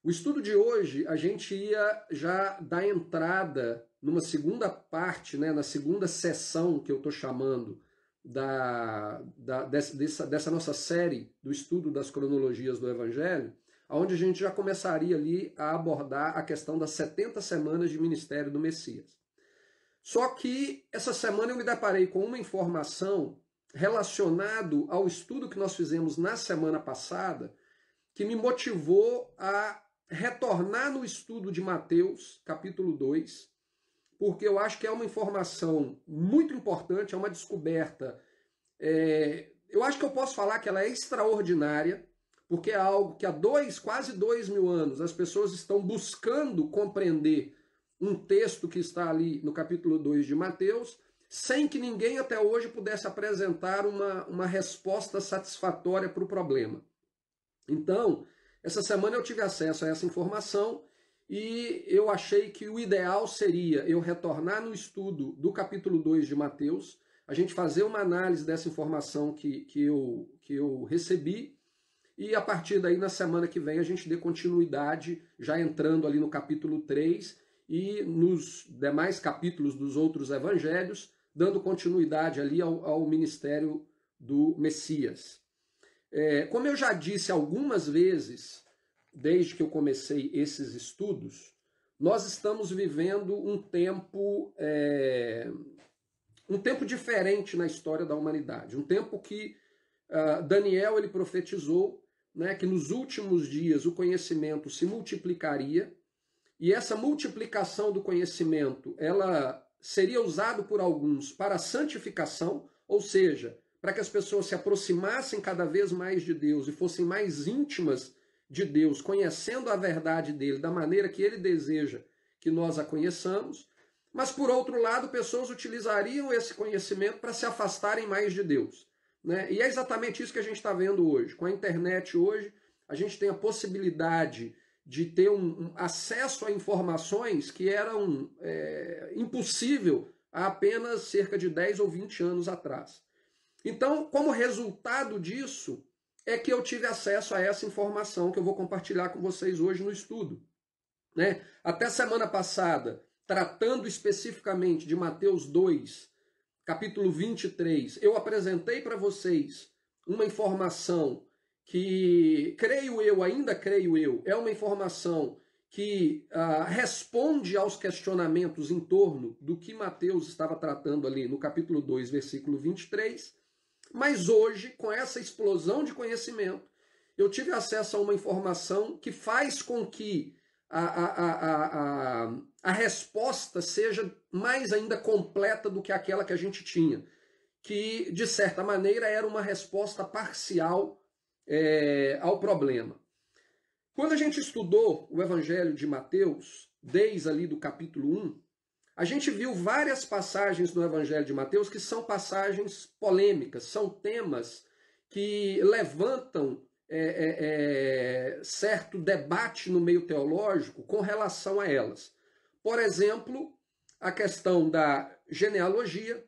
O estudo de hoje, a gente ia já dar entrada numa segunda parte, né, na segunda sessão que eu estou chamando dessa nossa série do estudo das cronologias do Evangelho, onde a gente já começaria ali a abordar a questão das 70 semanas de ministério do Messias. Só que essa semana eu me deparei com uma informação relacionada ao estudo que nós fizemos na semana passada, que me motivou a retornar no estudo de Mateus, capítulo 2, porque eu acho que é uma informação muito importante, é uma descoberta. Eu acho que eu posso falar que ela é extraordinária, porque é algo que há quase 2.000 anos as pessoas estão buscando compreender um texto que está ali no capítulo 2 de Mateus, sem que ninguém até hoje pudesse apresentar uma resposta satisfatória para o problema. Então, essa semana eu tive acesso a essa informação e eu achei que o ideal seria eu retornar no estudo do capítulo 2 de Mateus, a gente fazer uma análise dessa informação que eu recebi, e a partir daí, na semana que vem, a gente dê continuidade, já entrando ali no capítulo 3 e nos demais capítulos dos outros evangelhos, dando continuidade ali ao ministério do Messias. Como eu já disse algumas vezes, desde que eu comecei esses estudos, nós estamos vivendo um tempo diferente na história da humanidade. Um tempo que Daniel ele profetizou, né, que nos últimos dias o conhecimento se multiplicaria, e essa multiplicação do conhecimento ela seria usada por alguns para a santificação, ou seja, para que as pessoas se aproximassem cada vez mais de Deus e fossem mais íntimas de Deus, conhecendo a verdade dele da maneira que ele deseja que nós a conheçamos. Mas, por outro lado, pessoas utilizariam esse conhecimento para se afastarem mais de Deus, né? E é exatamente isso que a gente está vendo hoje. Com a internet hoje, a gente tem a possibilidade de ter um acesso a informações que eram impossível há apenas cerca de 10 ou 20 anos atrás. Então, como resultado disso, é que eu tive acesso a essa informação que eu vou compartilhar com vocês hoje no estudo, né? Até semana passada, tratando especificamente de Mateus 2, capítulo 23, eu apresentei para vocês uma informação que, ainda creio eu, é uma informação que responde aos questionamentos em torno do que Mateus estava tratando ali no capítulo 2, versículo 23, mas hoje, com essa explosão de conhecimento, eu tive acesso a uma informação que faz com que a resposta seja mais ainda completa do que aquela que a gente tinha, que, de certa maneira, era uma resposta parcial ao problema. Quando a gente estudou o Evangelho de Mateus, desde ali do capítulo 1, a gente viu várias passagens do Evangelho de Mateus que são passagens polêmicas, são temas que levantam certo debate no meio teológico com relação a elas. Por exemplo, a questão da genealogia,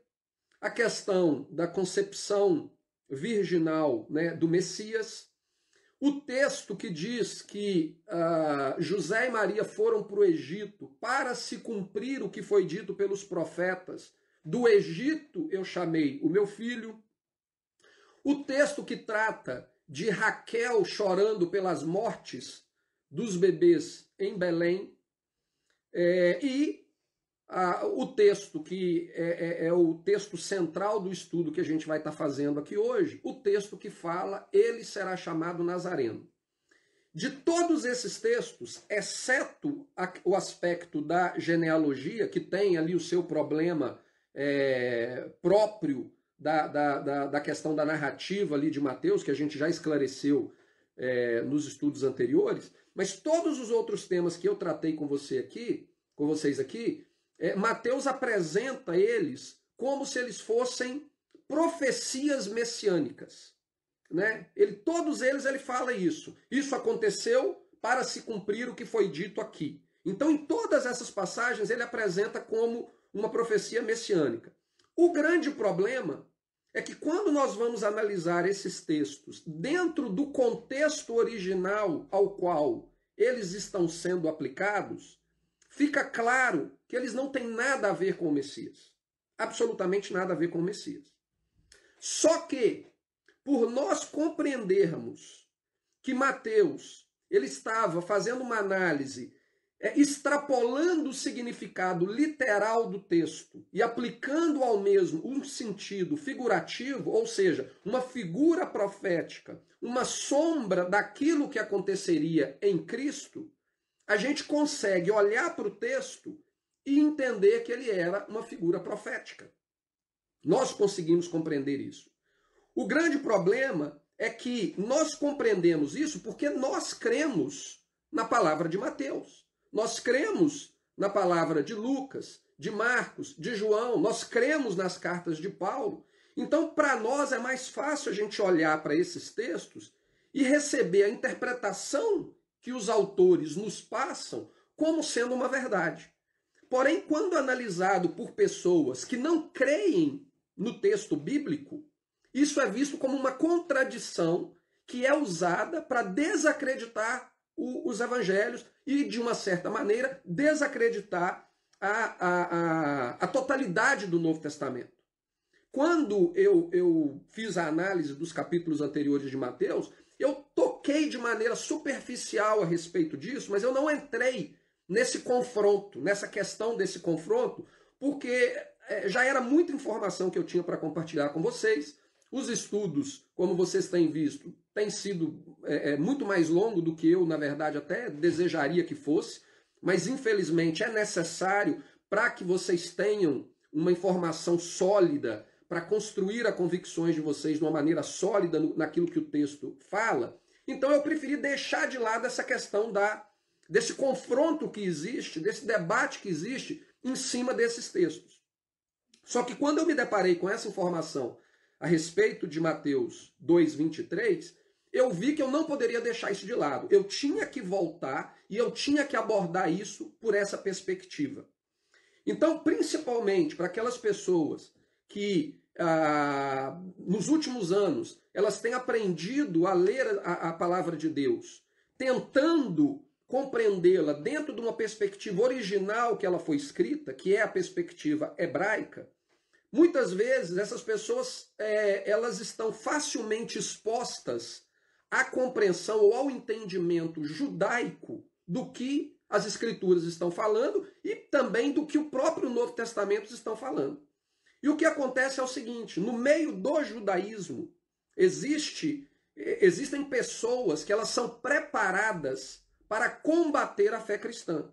a questão da concepção virginal, né, do Messias, o texto que diz que José e Maria foram para o Egito para se cumprir o que foi dito pelos profetas. Do Egito eu chamei o meu filho. O texto que trata de Raquel chorando pelas mortes dos bebês em Belém. O texto que é o texto central do estudo que a gente vai estar fazendo aqui hoje, o texto que fala, ele será chamado Nazareno. De todos esses textos, exceto o aspecto da genealogia, que tem ali o seu problema próprio da questão da narrativa ali de Mateus, que a gente já esclareceu nos estudos anteriores, mas todos os outros temas que eu tratei com vocês aqui, Mateus apresenta eles como se eles fossem profecias messiânicas, né? Todos eles ele fala isso. Isso aconteceu para se cumprir o que foi dito aqui. Então, em todas essas passagens, ele apresenta como uma profecia messiânica. O grande problema é que quando nós vamos analisar esses textos dentro do contexto original ao qual eles estão sendo aplicados, fica claro que eles não têm nada a ver com o Messias. Absolutamente nada a ver com o Messias. Só que, por nós compreendermos que Mateus ele estava fazendo uma análise, extrapolando o significado literal do texto e aplicando ao mesmo um sentido figurativo, ou seja, uma figura profética, uma sombra daquilo que aconteceria em Cristo, a gente consegue olhar para o texto e entender que ele era uma figura profética. Nós conseguimos compreender isso. O grande problema é que nós compreendemos isso porque nós cremos na palavra de Mateus. Nós cremos na palavra de Lucas, de Marcos, de João, nós cremos nas cartas de Paulo. Então, para nós é mais fácil a gente olhar para esses textos e receber a interpretação que os autores nos passam como sendo uma verdade. Porém, quando analisado por pessoas que não creem no texto bíblico, isso é visto como uma contradição que é usada para desacreditar os evangelhos e, de uma certa maneira, desacreditar a totalidade do Novo Testamento. Quando eu fiz a análise dos capítulos anteriores de Mateus, eu toquei de maneira superficial a respeito disso, mas eu não entrei nesse confronto, nessa questão desse confronto, porque já era muita informação que eu tinha para compartilhar com vocês. Os estudos, como vocês têm visto, têm sido muito mais longo do que eu, na verdade, até desejaria que fosse, mas infelizmente é necessário para que vocês tenham uma informação sólida, para construir as convicções de vocês de uma maneira sólida naquilo que o texto fala. Então eu preferi deixar de lado essa questão desse confronto que existe, desse debate que existe em cima desses textos. Só que quando eu me deparei com essa informação a respeito de Mateus 2:23, eu vi que eu não poderia deixar isso de lado. Eu tinha que voltar e eu tinha que abordar isso por essa perspectiva. Então, principalmente para aquelas pessoas que nos últimos anos elas têm aprendido a ler a palavra de Deus, tentando compreendê-la dentro de uma perspectiva original que ela foi escrita, que é a perspectiva hebraica, muitas vezes essas pessoas elas estão facilmente expostas à compreensão ou ao entendimento judaico do que as Escrituras estão falando e também do que o próprio Novo Testamento estão falando. E o que acontece é o seguinte, no meio do judaísmo existem pessoas que elas são preparadas para combater a fé cristã.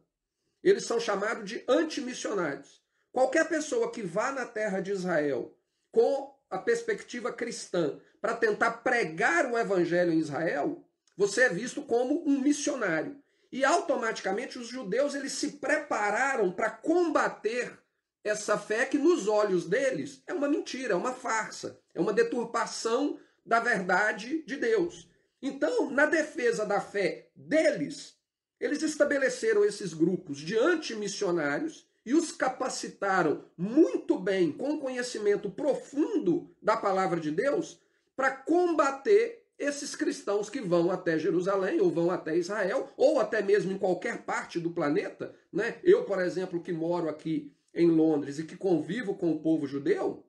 Eles são chamados de antimissionários. Qualquer pessoa que vá na terra de Israel com a perspectiva cristã para tentar pregar o evangelho em Israel, você é visto como um missionário. E automaticamente os judeus eles se prepararam para combater essa fé que nos olhos deles é uma mentira, é uma farsa, é uma deturpação da verdade de Deus. Então, na defesa da fé deles, eles estabeleceram esses grupos de antimissionários e os capacitaram muito bem, com conhecimento profundo da palavra de Deus, para combater esses cristãos que vão até Jerusalém, ou vão até Israel, ou até mesmo em qualquer parte do planeta. Né? Eu, por exemplo, que moro aqui em Londres e que convivo com o povo judeu,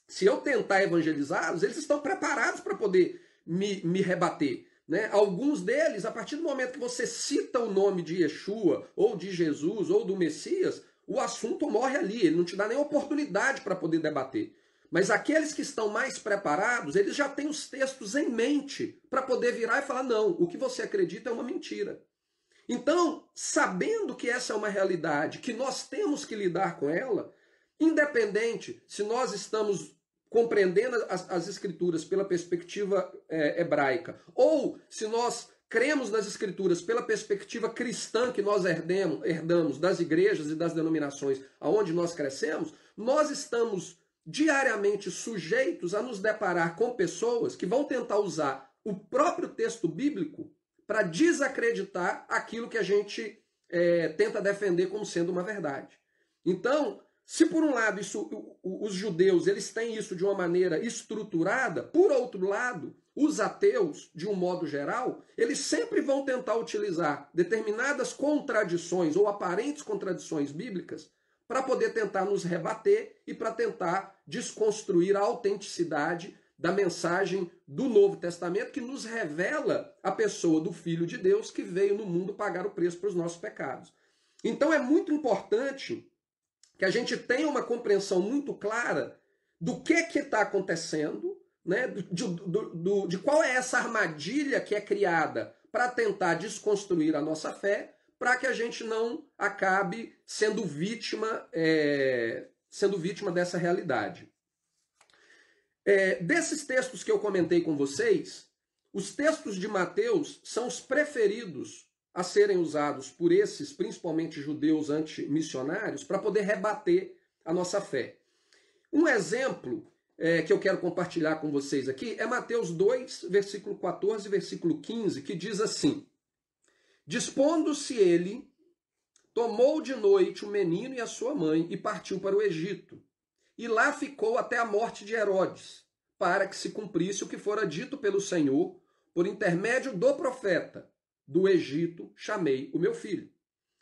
se eu tentar evangelizá-los, eles estão preparados para poder me rebater. Né? Alguns deles, a partir do momento que você cita o nome de Yeshua, ou de Jesus, ou do Messias, o assunto morre ali, ele não te dá nem oportunidade para poder debater. Mas aqueles que estão mais preparados, eles já têm os textos em mente para poder virar e falar, não, o que você acredita é uma mentira. Então, sabendo que essa é uma realidade, que nós temos que lidar com ela, independente se nós estamos compreendendo as Escrituras pela perspectiva hebraica, ou se nós cremos nas Escrituras pela perspectiva cristã que nós herdamos das igrejas e das denominações aonde nós crescemos, nós estamos diariamente sujeitos a nos deparar com pessoas que vão tentar usar o próprio texto bíblico para desacreditar aquilo que a gente tenta defender como sendo uma verdade. Então, se por um lado os judeus eles têm isso de uma maneira estruturada, por outro lado, os ateus, de um modo geral, eles sempre vão tentar utilizar determinadas contradições ou aparentes contradições bíblicas para poder tentar nos rebater e para tentar desconstruir a autenticidade da mensagem do Novo Testamento, que nos revela a pessoa do Filho de Deus que veio no mundo pagar o preço para os nossos pecados. Então é muito importante que a gente tenha uma compreensão muito clara do que está acontecendo, né? De qual é essa armadilha que é criada para tentar desconstruir a nossa fé, para que a gente não acabe sendo vítima dessa realidade. Desses textos que eu comentei com vocês, os textos de Mateus são os preferidos a serem usados por esses, principalmente judeus antimissionários, para poder rebater a nossa fé. Um exemplo que eu quero compartilhar com vocês aqui é Mateus 2, versículo 14 e versículo 15, que diz assim: dispondo-se ele, tomou de noite o menino e a sua mãe e partiu para o Egito. E lá ficou até a morte de Herodes, para que se cumprisse o que fora dito pelo Senhor, por intermédio do profeta: do Egito chamei o meu filho.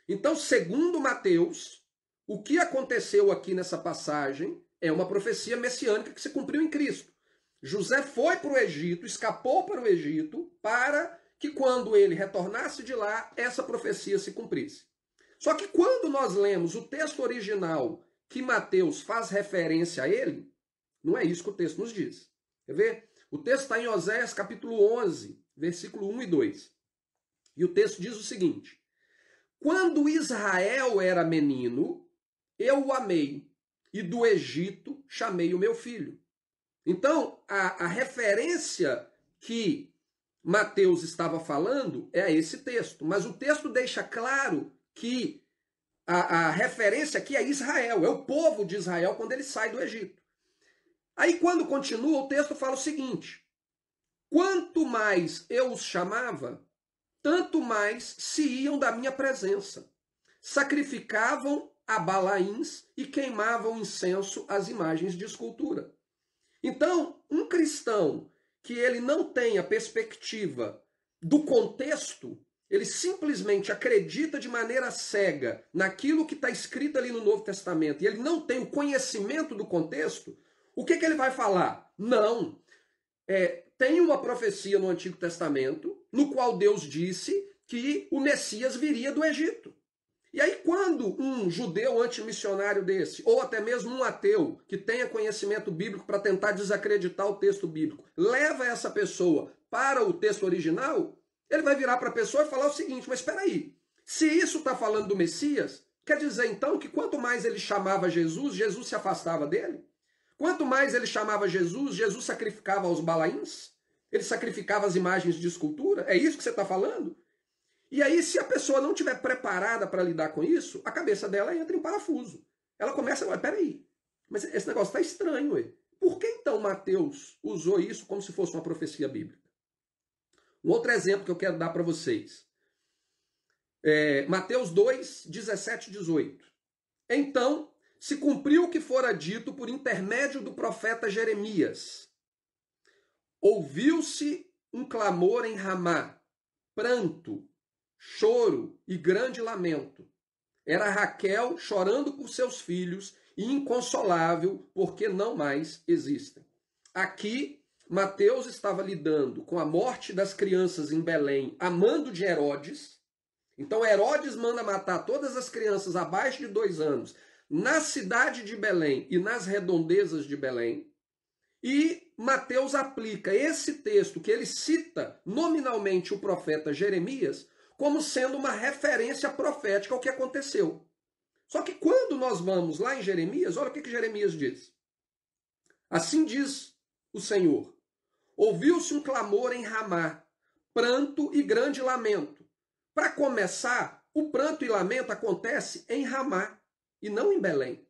Então, segundo Mateus, o que aconteceu aqui nessa passagem é uma profecia messiânica que se cumpriu em Cristo. José foi para o Egito, escapou para o Egito, para que quando ele retornasse de lá, essa profecia se cumprisse. Só que quando nós lemos o texto original que Mateus faz referência a ele, não é isso que o texto nos diz. Quer ver? O texto está em Oséias capítulo 11, versículo 1 e 2. E o texto diz o seguinte: quando Israel era menino, eu o amei, e do Egito chamei o meu filho. Então, a referência que Mateus estava falando é a esse texto. Mas o texto deixa claro que a referência aqui é Israel, é o povo de Israel quando ele sai do Egito. Aí, quando continua, o texto fala o seguinte: quanto mais eu os chamava, tanto mais se iam da minha presença. Sacrificavam a Balaíns e queimavam incenso às imagens de escultura. Então, um cristão que ele não tem a perspectiva do contexto, ele simplesmente acredita de maneira cega naquilo que está escrito ali no Novo Testamento, e ele não tem o conhecimento do contexto, o que ele vai falar? Não. Tem uma profecia no Antigo Testamento, no qual Deus disse que o Messias viria do Egito. E aí, quando um judeu antimissionário desse, ou até mesmo um ateu que tenha conhecimento bíblico para tentar desacreditar o texto bíblico, leva essa pessoa para o texto original, ele vai virar para a pessoa e falar o seguinte: mas espera aí, se isso está falando do Messias, quer dizer então que quanto mais ele chamava Jesus, Jesus se afastava dele? Quanto mais ele chamava Jesus, Jesus sacrificava aos Balaíns? Ele sacrificava as imagens de escultura? É isso que você está falando? E aí, se a pessoa não estiver preparada para lidar com isso, a cabeça dela entra em parafuso. Ela começa a... peraí, mas esse negócio está estranho. Ué. Por que então Mateus usou isso como se fosse uma profecia bíblica? Um outro exemplo que eu quero dar para vocês. Mateus 2, 17 e 18. Então, se cumpriu o que fora dito por intermédio do profeta Jeremias. Ouviu-se um clamor em Ramá, pranto, choro e grande lamento. Era Raquel chorando por seus filhos e inconsolável porque não mais existem. Aqui, Mateus estava lidando com a morte das crianças em Belém a mando de Herodes. Então Herodes manda matar todas as crianças abaixo de 2 anos na cidade de Belém e nas redondezas de Belém. E Mateus aplica esse texto que ele cita nominalmente o profeta Jeremias como sendo uma referência profética ao que aconteceu. Só que quando nós vamos lá em Jeremias, olha o que Jeremias diz. Assim diz o Senhor: ouviu-se um clamor em Ramá, pranto e grande lamento. Para começar, o pranto e lamento acontece em Ramá e não em Belém.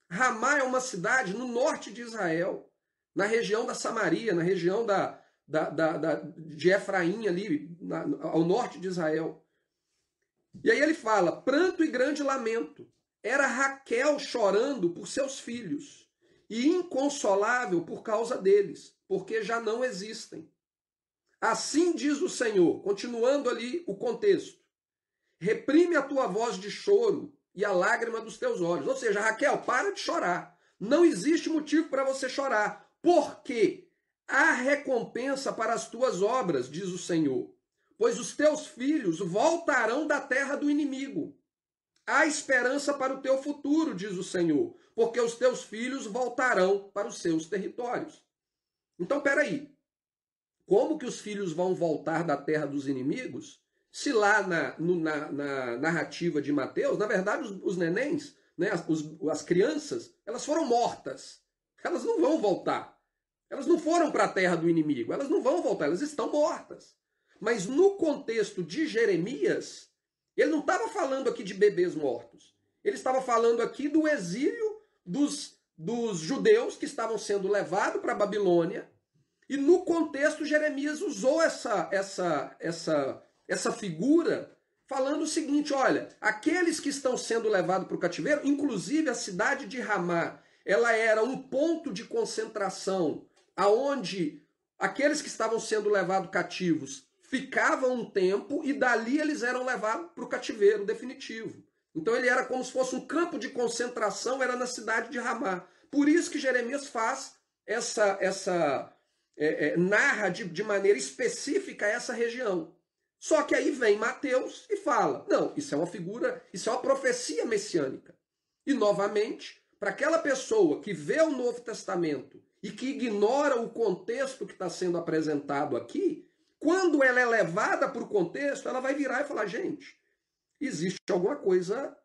Ramá é uma cidade no norte de Israel, na região da Samaria, na região de Efraim, ali ao norte de Israel. E aí ele fala, pranto e grande lamento. Era Raquel chorando por seus filhos e inconsolável por causa deles, porque já não existem. Assim diz o Senhor, continuando ali o contexto. Reprime a tua voz de choro e a lágrima dos teus olhos. Ou seja, Raquel, para de chorar. Não existe motivo para você chorar. Porque há recompensa para as tuas obras, diz o Senhor. Pois os teus filhos voltarão da terra do inimigo. Há esperança para o teu futuro, diz o Senhor, porque os teus filhos voltarão para os seus territórios. Então, peraí. Como que os filhos vão voltar da terra dos inimigos, se lá na narrativa de Mateus, na verdade, os nenéns, né, as crianças, elas foram mortas. Elas não vão voltar. Elas não foram para a terra do inimigo. Elas não vão voltar, elas estão mortas. Mas no contexto de Jeremias, ele não estava falando aqui de bebês mortos. Ele estava falando aqui do exílio dos judeus que estavam sendo levados para a Babilônia. E no contexto, Jeremias usou essa figura falando o seguinte, olha, aqueles que estão sendo levados para o cativeiro, inclusive a cidade de Ramá, ela era um ponto de concentração aonde aqueles que estavam sendo levados cativos ficavam um tempo e dali eles eram levados para o cativeiro definitivo. Então ele era como se fosse um campo de concentração, era na cidade de Ramá. Por isso que Jeremias faz narra de maneira específica essa região. Só que aí vem Mateus e fala, não, isso é uma figura, isso é uma profecia messiânica. E novamente, para aquela pessoa que vê o Novo Testamento e que ignora o contexto que está sendo apresentado aqui, quando ela é levada para o contexto, ela vai virar e falar, gente, existe alguma coisa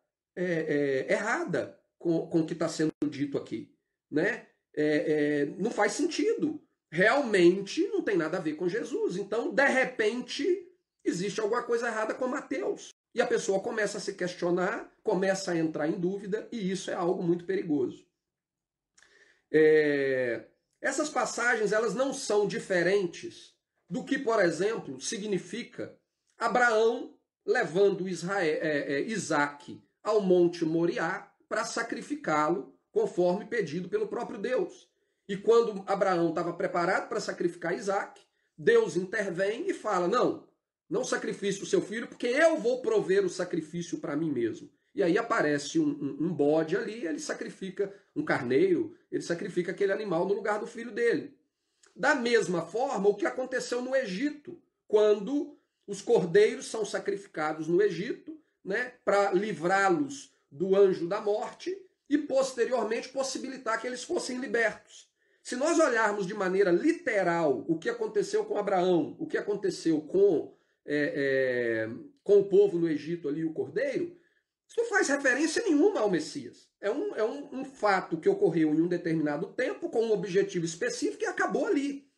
errada com o que está sendo dito aqui. Né? Não faz sentido. Realmente não tem nada a ver com Jesus. Então, de repente, existe alguma coisa errada com Mateus. E a pessoa começa a se questionar, começa a entrar em dúvida, e isso é algo muito perigoso. Essas passagens, elas não são diferentes do que, por exemplo, significa Abraão levando Isaac ao Monte Moriá para sacrificá-lo, conforme pedido pelo próprio Deus. E quando Abraão estava preparado para sacrificar Isaac, Deus intervém e fala, não sacrifique o seu filho, porque eu vou prover o sacrifício para mim mesmo. E aí aparece um bode ali, ele sacrifica um carneiro, ele sacrifica aquele animal no lugar do filho dele. Da mesma forma, o que aconteceu no Egito, quando os cordeiros são sacrificados no Egito, né, para livrá-los do anjo da morte e posteriormente possibilitar que eles fossem libertos. Se nós olharmos de maneira literal o que aconteceu com Abraão, o que aconteceu com o povo no Egito ali, o cordeiro, isso não faz referência nenhuma ao Messias. É um fato que ocorreu em um determinado tempo, com um objetivo específico e acabou ali.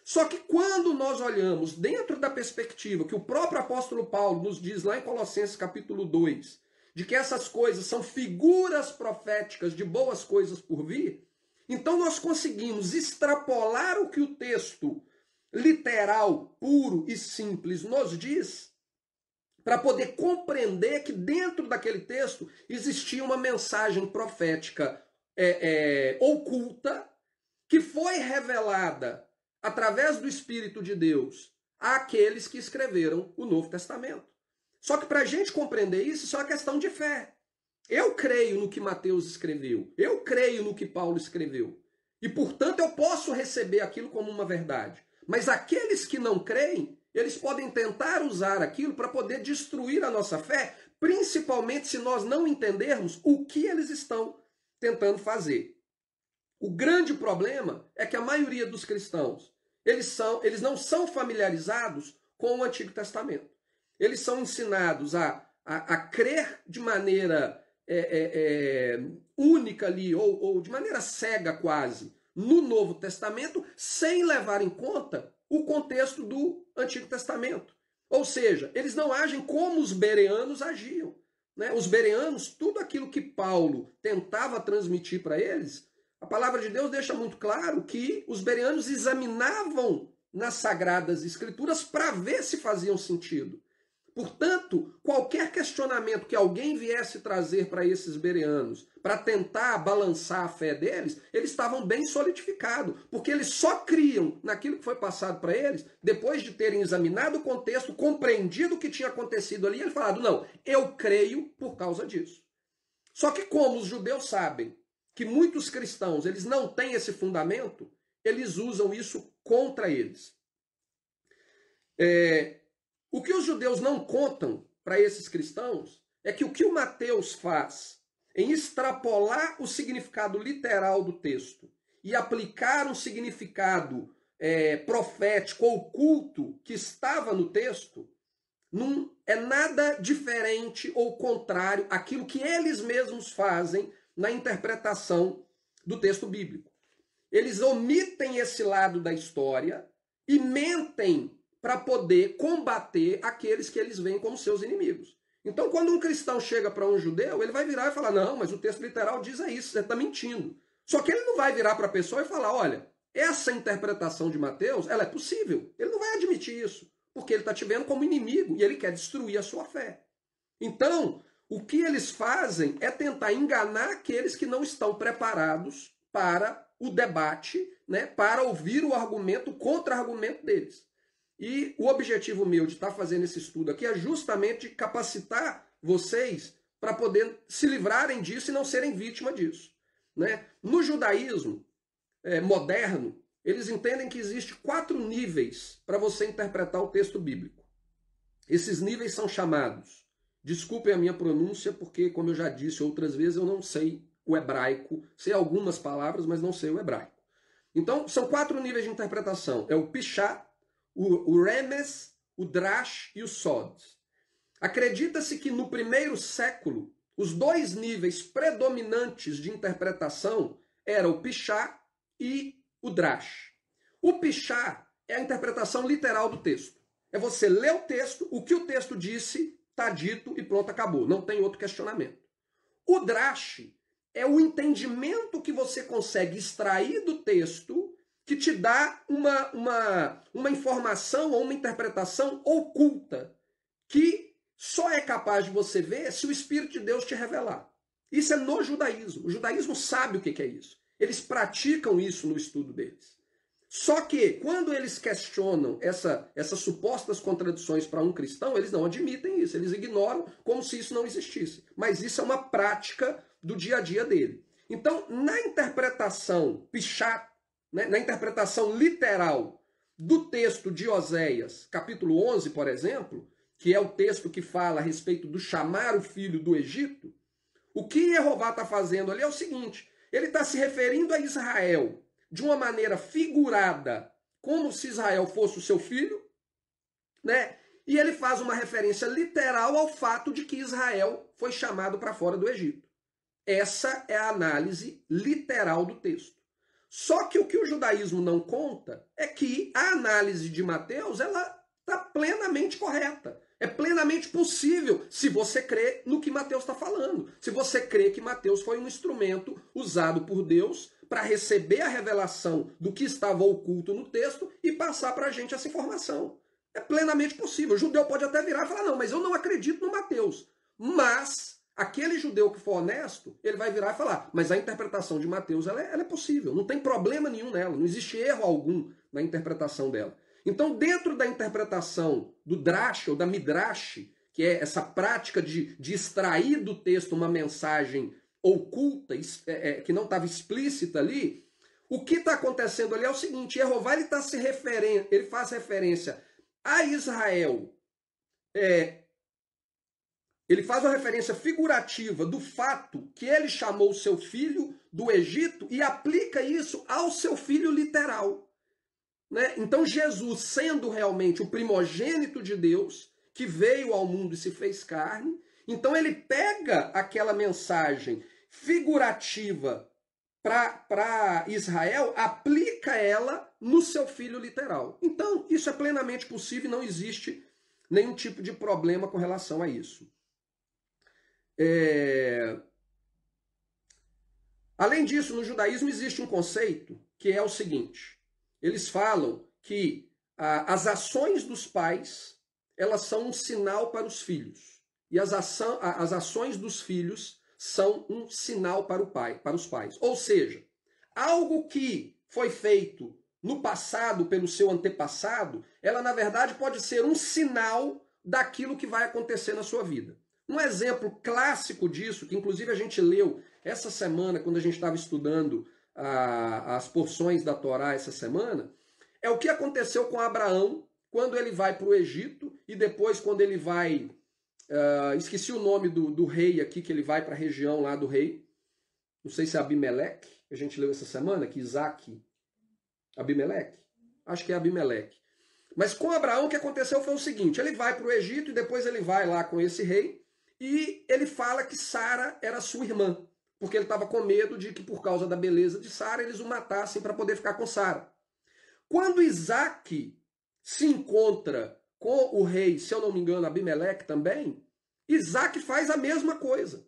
Só que quando nós olhamos dentro da perspectiva que o próprio apóstolo Paulo nos diz lá em Colossenses capítulo 2, de que essas coisas são figuras proféticas de boas coisas por vir, então nós conseguimos extrapolar o que o texto literal, puro e simples nos diz, para poder compreender que dentro daquele texto existia uma mensagem profética oculta, que foi revelada através do Espírito de Deus àqueles que escreveram o Novo Testamento. Só que para a gente compreender isso é uma questão de fé. Eu creio no que Mateus escreveu. Eu creio no que Paulo escreveu. E, portanto, eu posso receber aquilo como uma verdade. Mas aqueles que não creem, eles podem tentar usar aquilo para poder destruir a nossa fé, principalmente se nós não entendermos o que eles estão tentando fazer. O grande problema é que a maioria dos cristãos, eles não são familiarizados com o Antigo Testamento. Eles são ensinados a crer de maneira única ali, ou de maneira cega quase, no Novo Testamento, sem levar em conta o contexto do Antigo Testamento. Ou seja, eles não agem como os bereanos agiam. Né? Os bereanos, tudo aquilo que Paulo tentava transmitir para eles, a palavra de Deus deixa muito claro que os bereanos examinavam nas Sagradas Escrituras para ver se faziam sentido. Portanto, qualquer questionamento que alguém viesse trazer para esses bereanos, para tentar balançar a fé deles, eles estavam bem solidificados, porque eles só criam naquilo que foi passado para eles, depois de terem examinado o contexto, compreendido o que tinha acontecido ali, eles falaram, não, eu creio por causa disso. Só que como os judeus sabem que muitos cristãos eles não têm esse fundamento, eles usam isso contra eles. O que os judeus não contam para esses cristãos é que o que o Mateus faz em extrapolar o significado literal do texto e aplicar um significado profético, oculto, que estava no texto, não é nada diferente ou contrário àquilo que eles mesmos fazem na interpretação do texto bíblico. Eles omitem esse lado da história e mentem para poder combater aqueles que eles veem como seus inimigos. Então, quando um cristão chega para um judeu, ele vai virar e falar, não, mas o texto literal diz isso, você está mentindo. Só que ele não vai virar para a pessoa e falar, olha, essa interpretação de Mateus, ela é possível. Ele não vai admitir isso, porque ele está te vendo como inimigo e ele quer destruir a sua fé. Então, o que eles fazem é tentar enganar aqueles que não estão preparados para o debate, né, para ouvir o argumento, o contra-argumento deles. E o objetivo meu de estar fazendo esse estudo aqui é justamente capacitar vocês para poder se livrarem disso e não serem vítima disso. Né? No judaísmo moderno, eles entendem que existem 4 níveis para você interpretar o texto bíblico. Esses níveis são chamados, desculpem a minha pronúncia, porque, como eu já disse outras vezes, eu não sei o hebraico, sei algumas palavras, mas não sei o hebraico. Então, são 4 níveis de interpretação. É o Pishá, o Remes, o Drash e o Sod. Acredita-se que no primeiro século, os 2 níveis predominantes de interpretação eram o Pishá e o Drash. O Pishá é a interpretação literal do texto. É você ler o texto, o que o texto disse, está dito e pronto, acabou. Não tem outro questionamento. O Drash é o entendimento que você consegue extrair do texto que te dá uma informação ou uma interpretação oculta que só é capaz de você ver se o Espírito de Deus te revelar. Isso é no judaísmo. O judaísmo sabe o que é isso. Eles praticam isso no estudo deles. Só que, quando eles questionam essas supostas contradições para um cristão, eles não admitem isso. Eles ignoram como se isso não existisse. Mas isso é uma prática do dia a dia dele. Então, na interpretação Pishá, né, na interpretação literal do texto de Oséias, capítulo 11, por exemplo, que é o texto que fala a respeito do chamar o filho do Egito, o que Jeová está fazendo ali é o seguinte, ele está se referindo a Israel de uma maneira figurada, como se Israel fosse o seu filho, né? E ele faz uma referência literal ao fato de que Israel foi chamado para fora do Egito. Essa é a análise literal do texto. Só que o que o judaísmo não conta é que a análise de Mateus ela está plenamente correta. É plenamente possível se você crê no que Mateus está falando. Se você crê que Mateus foi um instrumento usado por Deus para receber a revelação do que estava oculto no texto e passar para a gente essa informação. É plenamente possível. O judeu pode até virar e falar, não, mas eu não acredito no Mateus. Mas aquele judeu que for honesto, ele vai virar e falar, mas a interpretação de Mateus ela é possível. Não tem problema nenhum nela. Não existe erro algum na interpretação dela. Então, dentro da interpretação do Drash ou da Midrash, que é essa prática de extrair do texto uma mensagem oculta, que não estava explícita ali, o que está acontecendo ali é o seguinte, Jeová ele faz referência a Israel, ele faz uma referência figurativa do fato que ele chamou seu filho do Egito e aplica isso ao seu filho literal. Né? Então Jesus, sendo realmente o primogênito de Deus, que veio ao mundo e se fez carne, então ele pega aquela mensagem figurativa para Israel, aplica ela no seu filho literal. Então isso é plenamente possível e não existe nenhum tipo de problema com relação a isso. Além disso, no judaísmo existe um conceito que é o seguinte. Eles falam que as ações dos pais, elas são um sinal para os filhos. E as ações dos filhos são um sinal para para os pais. Ou seja, algo que foi feito no passado pelo seu antepassado, ela na verdade pode ser um sinal daquilo que vai acontecer na sua vida. Um exemplo clássico disso, que inclusive a gente leu essa semana, quando a gente estava estudando as porções da Torá essa semana, é o que aconteceu com Abraão quando ele vai para o Egito e depois quando ele vai... esqueci o nome do rei aqui, que ele vai para a região lá do rei. Não sei se é Abimeleque. A gente leu essa semana que Isaac... Abimeleque? Acho que é Abimeleque. Mas com Abraão o que aconteceu foi o seguinte, ele vai para o Egito e depois ele vai lá com esse rei e ele fala que Sara era sua irmã, porque ele estava com medo de que por causa da beleza de Sara eles o matassem para poder ficar com Sara. Quando Isaac se encontra com o rei, se eu não me engano, Abimeleque também, Isaac faz a mesma coisa.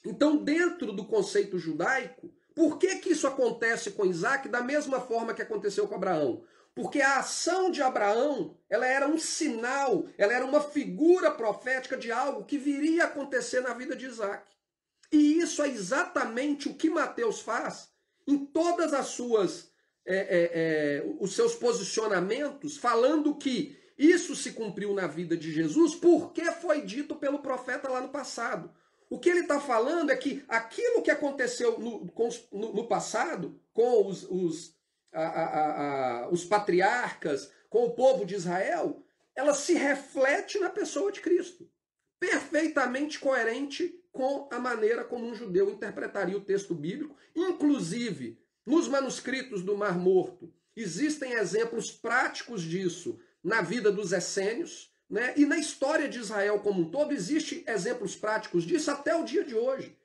Então, dentro do conceito judaico, por que isso acontece com Isaac da mesma forma que aconteceu com Abraão? Porque a ação de Abraão, ela era um sinal, ela era uma figura profética de algo que viria a acontecer na vida de Isaac. E isso é exatamente o que Mateus faz em todas as suas os seus posicionamentos, falando que isso se cumpriu na vida de Jesus porque foi dito pelo profeta lá no passado. O que ele está falando é que aquilo que aconteceu no passado, com os patriarcas, com o povo de Israel, ela se reflete na pessoa de Cristo. Perfeitamente coerente com a maneira como um judeu interpretaria o texto bíblico. Inclusive, nos manuscritos do Mar Morto, existem exemplos práticos disso na vida dos essênios, né? E na história de Israel como um todo, existem exemplos práticos disso até o dia de hoje.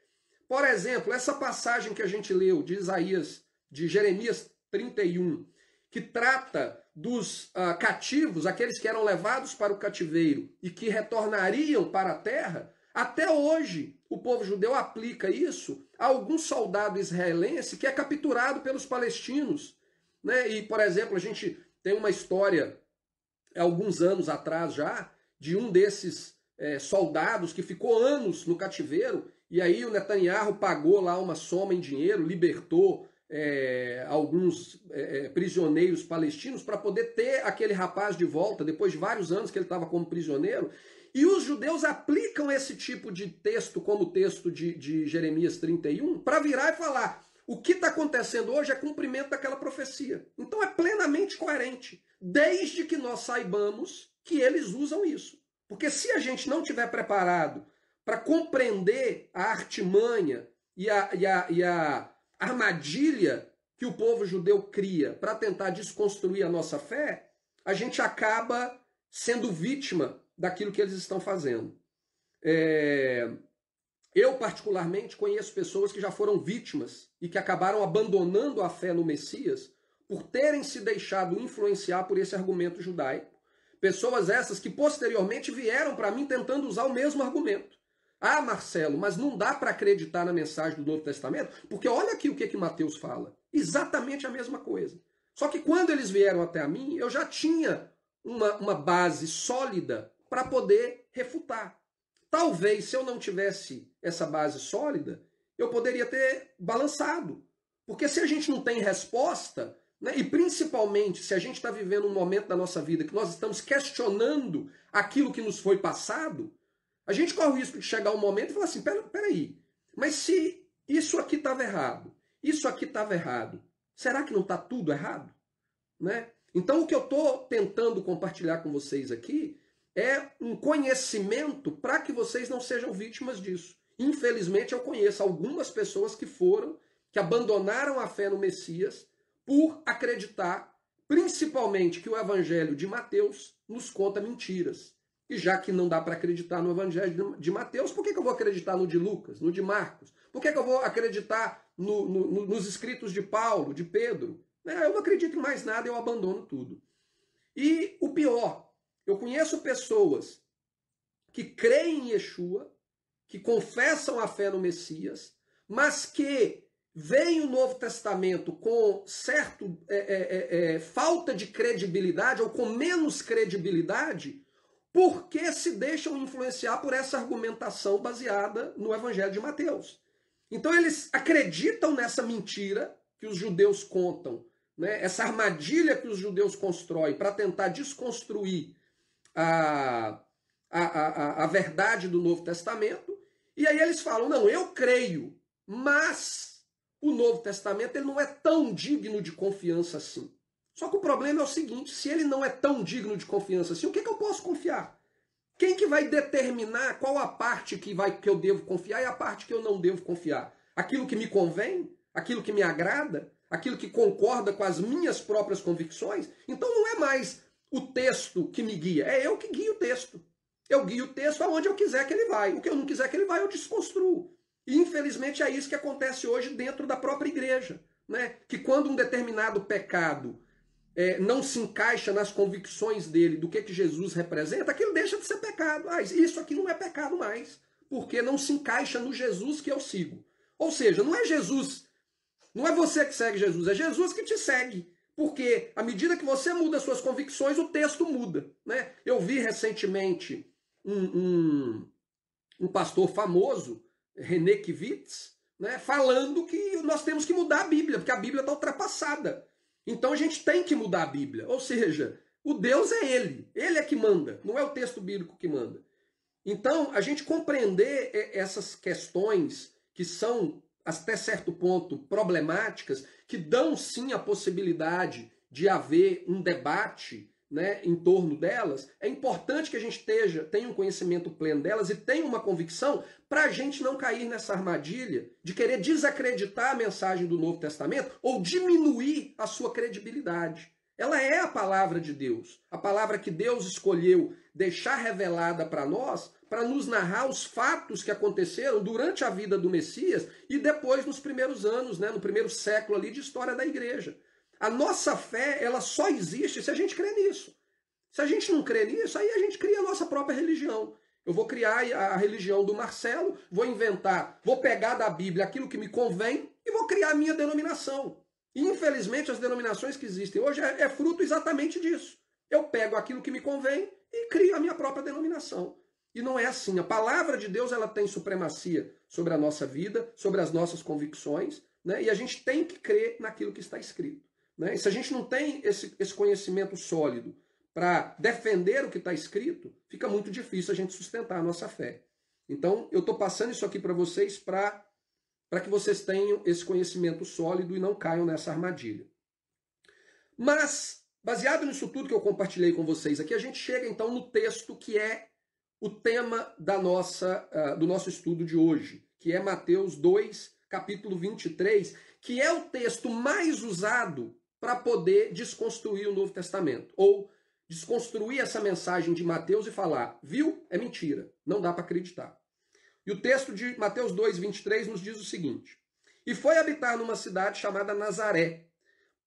Por exemplo, essa passagem que a gente leu de Jeremias 31, que trata dos cativos, aqueles que eram levados para o cativeiro e que retornariam para a terra, até hoje o povo judeu aplica isso a algum soldado israelense que é capturado pelos palestinos, né? E, por exemplo, a gente tem uma história, alguns anos atrás já, de um desses soldados que ficou anos no cativeiro, e aí o Netanyahu pagou lá uma soma em dinheiro, libertou alguns prisioneiros palestinos para poder ter aquele rapaz de volta, depois de vários anos que ele estava como prisioneiro. E os judeus aplicam esse tipo de texto, como o texto de Jeremias 31, para virar e falar: o que está acontecendo hoje é cumprimento daquela profecia. Então é plenamente coerente, desde que nós saibamos que eles usam isso. Porque se a gente não estiver preparado para compreender a artimanha e a armadilha que o povo judeu cria para tentar desconstruir a nossa fé, a gente acaba sendo vítima daquilo que eles estão fazendo. Eu, particularmente, conheço pessoas que já foram vítimas e que acabaram abandonando a fé no Messias por terem se deixado influenciar por esse argumento judaico. Pessoas essas que posteriormente vieram para mim tentando usar o mesmo argumento. Ah, Marcelo, mas não dá para acreditar na mensagem do Novo Testamento, porque olha aqui o que Mateus fala. Exatamente a mesma coisa. Só que quando eles vieram até a mim, eu já tinha uma base sólida para poder refutar. Talvez, se eu não tivesse essa base sólida, eu poderia ter balançado. Porque se a gente não tem resposta, né, e principalmente se a gente está vivendo um momento da nossa vida que nós estamos questionando aquilo que nos foi passado, a gente corre o risco de chegar um momento e falar assim, peraí, mas se isso aqui estava errado, isso aqui estava errado, será que não está tudo errado? Né? Então o que eu estou tentando compartilhar com vocês aqui é um conhecimento para que vocês não sejam vítimas disso. Infelizmente eu conheço algumas pessoas que abandonaram a fé no Messias por acreditar, principalmente, que o evangelho de Mateus nos conta mentiras. E já que não dá para acreditar no evangelho de Mateus, por que eu vou acreditar no de Lucas, no de Marcos? Por que eu vou acreditar nos escritos de Paulo, de Pedro? Eu não acredito em mais nada, eu abandono tudo. E o pior, eu conheço pessoas que creem em Yeshua, que confessam a fé no Messias, mas que veem o Novo Testamento com falta de credibilidade ou com menos credibilidade, porque se deixam influenciar por essa argumentação baseada no Evangelho de Mateus. Então eles acreditam nessa mentira que os judeus contam, né? Essa armadilha que os judeus constroem para tentar desconstruir a verdade do Novo Testamento, e aí eles falam, não, eu creio, mas o Novo Testamento ele não é tão digno de confiança assim. Só que o problema é o seguinte, se ele não é tão digno de confiança assim, o que eu posso confiar? Quem que vai determinar qual a parte que eu devo confiar e a parte que eu não devo confiar? Aquilo que me convém? Aquilo que me agrada? Aquilo que concorda com as minhas próprias convicções? Então não é mais o texto que me guia, é eu que guio o texto. Eu guio o texto aonde eu quiser que ele vai. O que eu não quiser que ele vai, eu desconstruo. E infelizmente é isso que acontece hoje dentro da própria igreja, né? Que quando um determinado pecado não se encaixa nas convicções dele do que Jesus representa, aquilo deixa de ser pecado. Ah, isso aqui não é pecado mais, porque não se encaixa no Jesus que eu sigo. Ou seja, não é Jesus, não é você que segue Jesus, é Jesus que te segue. Porque à medida que você muda suas convicções, o texto muda, né? Eu vi recentemente um pastor famoso, René Kivitz, né, falando que nós temos que mudar a Bíblia, porque a Bíblia está ultrapassada. Então a gente tem que mudar a Bíblia. Ou seja, o Deus é ele é que manda, não é o texto bíblico que manda. Então, a gente compreender essas questões que são, até certo ponto, problemáticas, que dão sim a possibilidade de haver um debate, né, em torno delas, é importante que a gente tenha um conhecimento pleno delas e tenha uma convicção para a gente não cair nessa armadilha de querer desacreditar a mensagem do Novo Testamento ou diminuir a sua credibilidade. Ela é a palavra de Deus, a palavra que Deus escolheu deixar revelada para nós, para nos narrar os fatos que aconteceram durante a vida do Messias e depois nos primeiros anos, né, no primeiro século ali de história da igreja. A nossa fé, ela só existe se a gente crê nisso. Se a gente não crê nisso, aí a gente cria a nossa própria religião. Eu vou criar a religião do Marcelo, vou inventar, vou pegar da Bíblia aquilo que me convém e vou criar a minha denominação. E, infelizmente, as denominações que existem hoje é fruto exatamente disso. Eu pego aquilo que me convém e crio a minha própria denominação. E não é assim. A palavra de Deus ela tem supremacia sobre a nossa vida, sobre as nossas convicções, né? E a gente tem que crer naquilo que está escrito. Né? E se a gente não tem esse conhecimento sólido para defender o que está escrito, fica muito difícil a gente sustentar a nossa fé. Então, eu estou passando isso aqui para vocês para que vocês tenham esse conhecimento sólido e não caiam nessa armadilha. Mas, baseado nisso tudo que eu compartilhei com vocês aqui, a gente chega então no texto que é o tema do nosso estudo de hoje, que é Mateus 2, capítulo 23, que é o texto mais usado para poder desconstruir o Novo Testamento, ou desconstruir essa mensagem de Mateus e falar, viu? É mentira, não dá para acreditar. E o texto de Mateus 2, 23 nos diz o seguinte, e foi habitar numa cidade chamada Nazaré,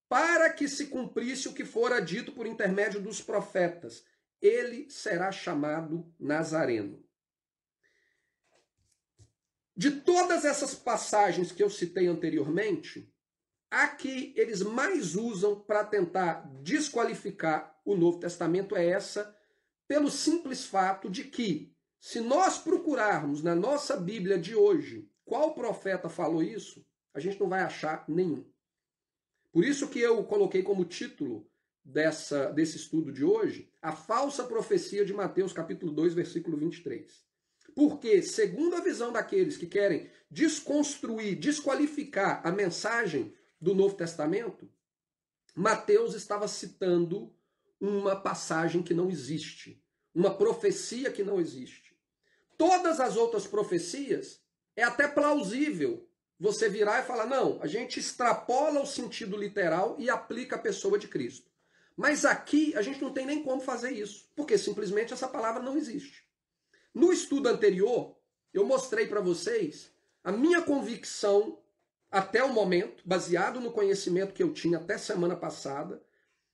para que se cumprisse o que fora dito por intermédio dos profetas, ele será chamado Nazareno. De todas essas passagens que eu citei anteriormente, a que eles mais usam para tentar desqualificar o Novo Testamento é essa, pelo simples fato de que, se nós procurarmos na nossa Bíblia de hoje qual profeta falou isso, a gente não vai achar nenhum. Por isso que eu coloquei como título desse estudo de hoje, a falsa profecia de Mateus capítulo 2, versículo 23. Porque, segundo a visão daqueles que querem desconstruir, desqualificar a mensagem do Novo Testamento, Mateus estava citando uma passagem que não existe, uma profecia que não existe. Todas as outras profecias é até plausível você virar e falar, não, a gente extrapola o sentido literal e aplica a pessoa de Cristo. Mas aqui a gente não tem nem como fazer isso, porque simplesmente essa palavra não existe. No estudo anterior, eu mostrei para vocês a minha convicção até o momento, baseado no conhecimento que eu tinha até semana passada,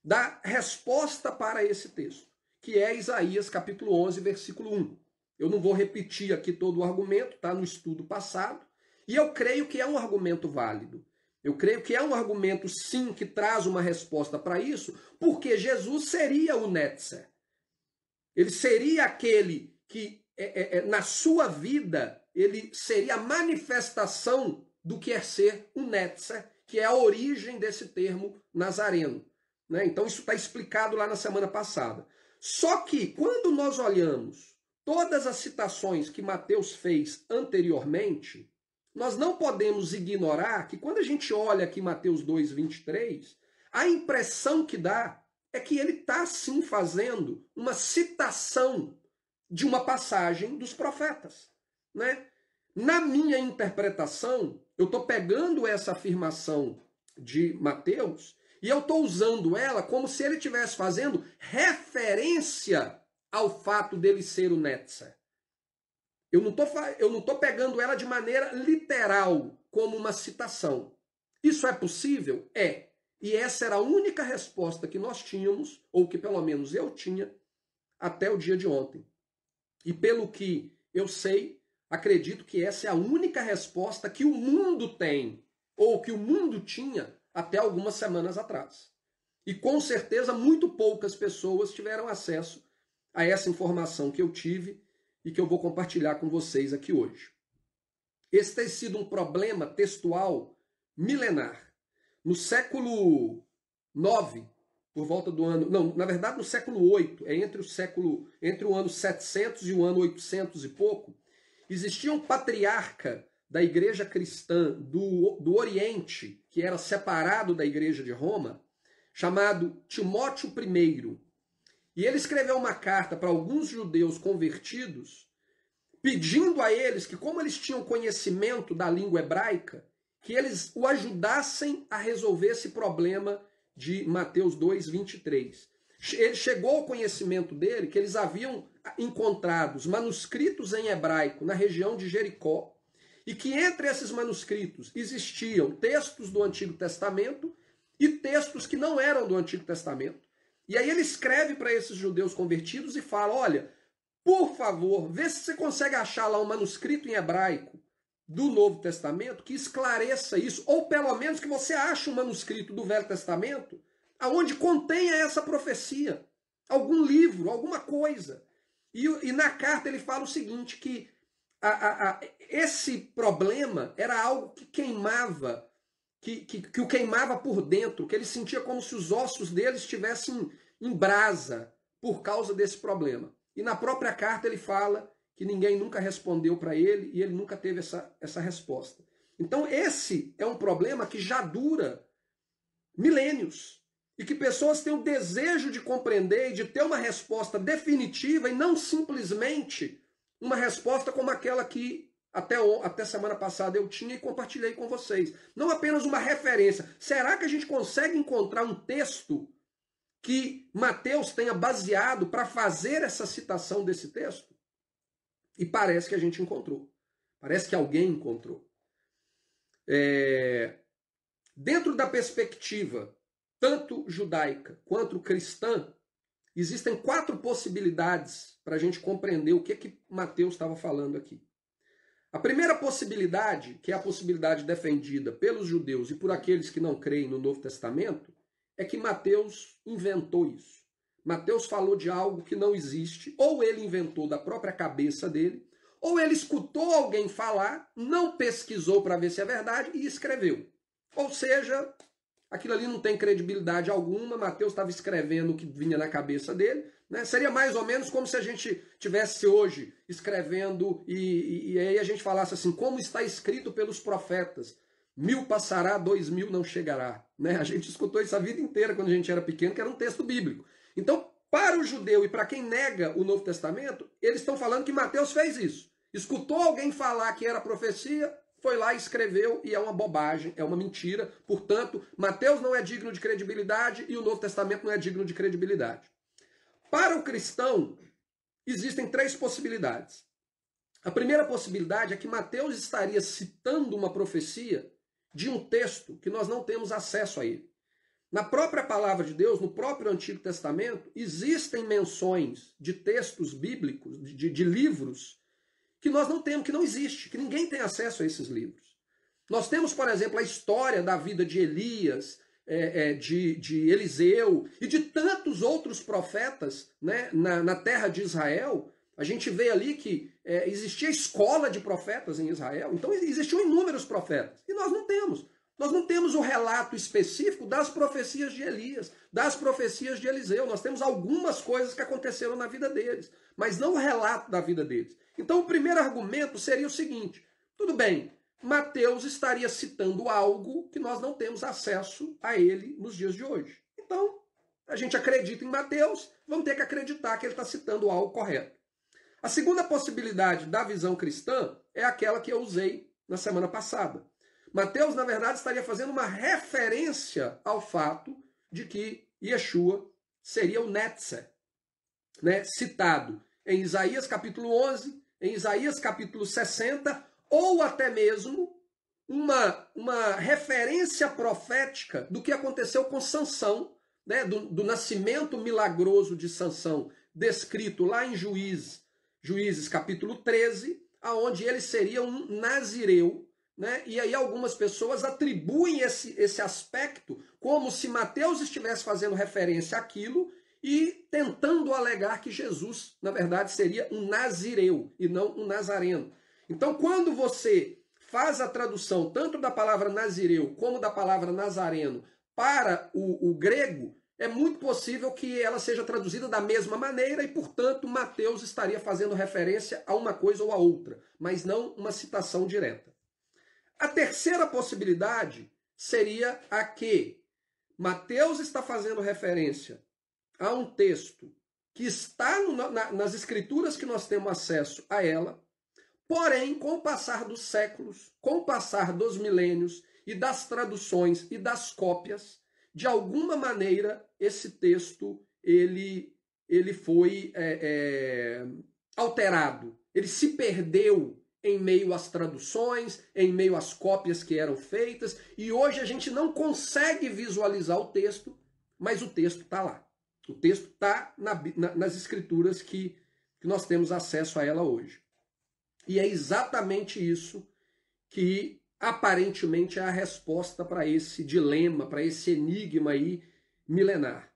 da resposta para esse texto, que é Isaías capítulo 11, versículo 1. Eu não vou repetir aqui todo o argumento, está no estudo passado, e eu creio que é um argumento válido. Eu creio que é um argumento, sim, que traz uma resposta para isso, porque Jesus seria o Netzer. Ele seria aquele que, na sua vida, ele seria a manifestação do que é ser um Netzer, que é a origem desse termo nazareno. Né? Então isso está explicado lá na semana passada. Só que quando nós olhamos todas as citações que Mateus fez anteriormente, nós não podemos ignorar que quando a gente olha aqui Mateus 2:23, a impressão que dá é que ele está sim fazendo uma citação de uma passagem dos profetas. Né? Na minha interpretação, eu estou pegando essa afirmação de Mateus e eu estou usando ela como se ele estivesse fazendo referência ao fato dele ser o Netzer. Eu não estou pegando ela de maneira literal, como uma citação. Isso é possível? É. E essa era a única resposta que nós tínhamos, ou que pelo menos eu tinha, até o dia de ontem. E pelo que eu sei, acredito que essa é a única resposta que o mundo tem, ou que o mundo tinha até algumas semanas atrás. E com certeza muito poucas pessoas tiveram acesso a essa informação que eu tive e que eu vou compartilhar com vocês aqui hoje. Esse tem sido um problema textual milenar. No século IX, por volta do ano... Não, na verdade no século VIII, entre o ano 700 e o ano 800 e pouco, existia um patriarca da igreja cristã do Oriente, que era separado da igreja de Roma, chamado Timóteo I. E ele escreveu uma carta para alguns judeus convertidos, pedindo a eles que, como eles tinham conhecimento da língua hebraica, que eles o ajudassem a resolver esse problema de Mateus 2:23. Ele chegou ao conhecimento dele que eles haviam encontrado manuscritos em hebraico na região de Jericó, e que entre esses manuscritos existiam textos do Antigo Testamento e textos que não eram do Antigo Testamento. E aí ele escreve para esses judeus convertidos e fala, olha, por favor, vê se você consegue achar lá um manuscrito em hebraico do Novo Testamento que esclareça isso, ou pelo menos que você ache um manuscrito do Velho Testamento aonde contenha essa profecia, algum livro, alguma coisa. E na carta ele fala o seguinte, que esse problema era algo que queimava, que o queimava por dentro, que ele sentia como se os ossos dele estivessem em brasa por causa desse problema. E na própria carta ele fala que ninguém nunca respondeu para ele e ele nunca teve essa resposta. Então esse é um problema que já dura milênios e que pessoas têm o desejo de compreender e de ter uma resposta definitiva e não simplesmente uma resposta como aquela que até semana passada eu tinha e compartilhei com vocês. Não apenas uma referência. Será que a gente consegue encontrar um texto que Mateus tenha baseado para fazer essa citação desse texto? E parece que a gente encontrou. Parece que alguém encontrou. Dentro da perspectiva tanto judaica quanto cristã, existem 4 possibilidades para a gente compreender o que Mateus estava falando aqui. A primeira possibilidade, que é a possibilidade defendida pelos judeus e por aqueles que não creem no Novo Testamento, é que Mateus inventou isso. Mateus falou de algo que não existe, ou ele inventou da própria cabeça dele, ou ele escutou alguém falar, não pesquisou para ver se é verdade e escreveu. Ou seja, aquilo ali não tem credibilidade alguma, Mateus estava escrevendo o que vinha na cabeça dele, né? Seria mais ou menos como se a gente tivesse hoje escrevendo e aí a gente falasse assim, como está escrito pelos profetas, 1000 passará, 2000 não chegará. Né? A gente escutou isso a vida inteira quando a gente era pequeno, que era um texto bíblico. Então, para o judeu e para quem nega o Novo Testamento, eles estão falando que Mateus fez isso. Escutou alguém falar que era profecia, foi lá e escreveu e é uma bobagem, é uma mentira. Portanto, Mateus não é digno de credibilidade e o Novo Testamento não é digno de credibilidade. Para o cristão, existem 3 possibilidades. A primeira possibilidade é que Mateus estaria citando uma profecia de um texto que nós não temos acesso a ele. Na própria palavra de Deus, no próprio Antigo Testamento, existem menções de textos bíblicos, de livros, que nós não temos, que não existe, que ninguém tem acesso a esses livros. Nós temos, por exemplo, a história da vida de Elias, de Eliseu e de tantos outros profetas, né, na terra de Israel. A gente vê ali que existia escola de profetas em Israel, então existiam inúmeros profetas. E nós não temos. Nós não temos o relato específico das profecias de Elias, das profecias de Eliseu. Nós temos algumas coisas que aconteceram na vida deles, mas não o relato da vida deles. Então o primeiro argumento seria o seguinte: tudo bem, Mateus estaria citando algo que nós não temos acesso a ele nos dias de hoje. Então, a gente acredita em Mateus, vamos ter que acreditar que ele está citando algo correto. A segunda possibilidade da visão cristã é aquela que eu usei na semana passada. Mateus, na verdade, estaria fazendo uma referência ao fato de que Yeshua seria o Netzer, né, citado em Isaías capítulo 11, em Isaías capítulo 60, ou até mesmo uma referência profética do que aconteceu com Sansão, né, do nascimento milagroso de Sansão, descrito lá em Juízes capítulo 13, aonde ele seria um nazireu, né? E aí algumas pessoas atribuem esse aspecto como se Mateus estivesse fazendo referência àquilo e tentando alegar que Jesus, na verdade, seria um nazireu e não um nazareno. Então, quando você faz a tradução tanto da palavra nazireu como da palavra nazareno para o grego, é muito possível que ela seja traduzida da mesma maneira e, portanto, Mateus estaria fazendo referência a uma coisa ou a outra, mas não uma citação direta. A terceira possibilidade seria a que Mateus está fazendo referência a um texto que está nas escrituras que nós temos acesso a ela, porém, com o passar dos séculos, com o passar dos milênios e das traduções e das cópias, de alguma maneira esse texto ele foi alterado, ele se perdeu em meio às traduções, em meio às cópias que eram feitas, e hoje a gente não consegue visualizar o texto, mas o texto está lá. O texto está nas escrituras que nós temos acesso a ela hoje. E é exatamente isso que aparentemente é a resposta para esse dilema, para esse enigma aí milenar.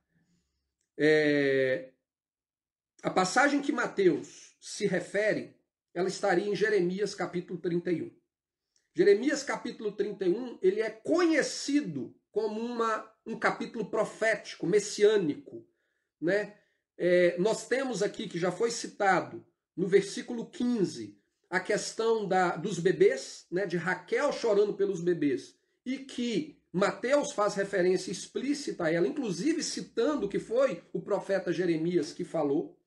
A passagem que Mateus se refere, ela estaria em Jeremias capítulo 31. Jeremias capítulo 31, ele é conhecido como um capítulo profético, messiânico, né? Nós temos aqui, que já foi citado no versículo 15, a questão dos bebês, né, de Raquel chorando pelos bebês, e que Mateus faz referência explícita a ela, inclusive citando que foi o profeta Jeremias que falou.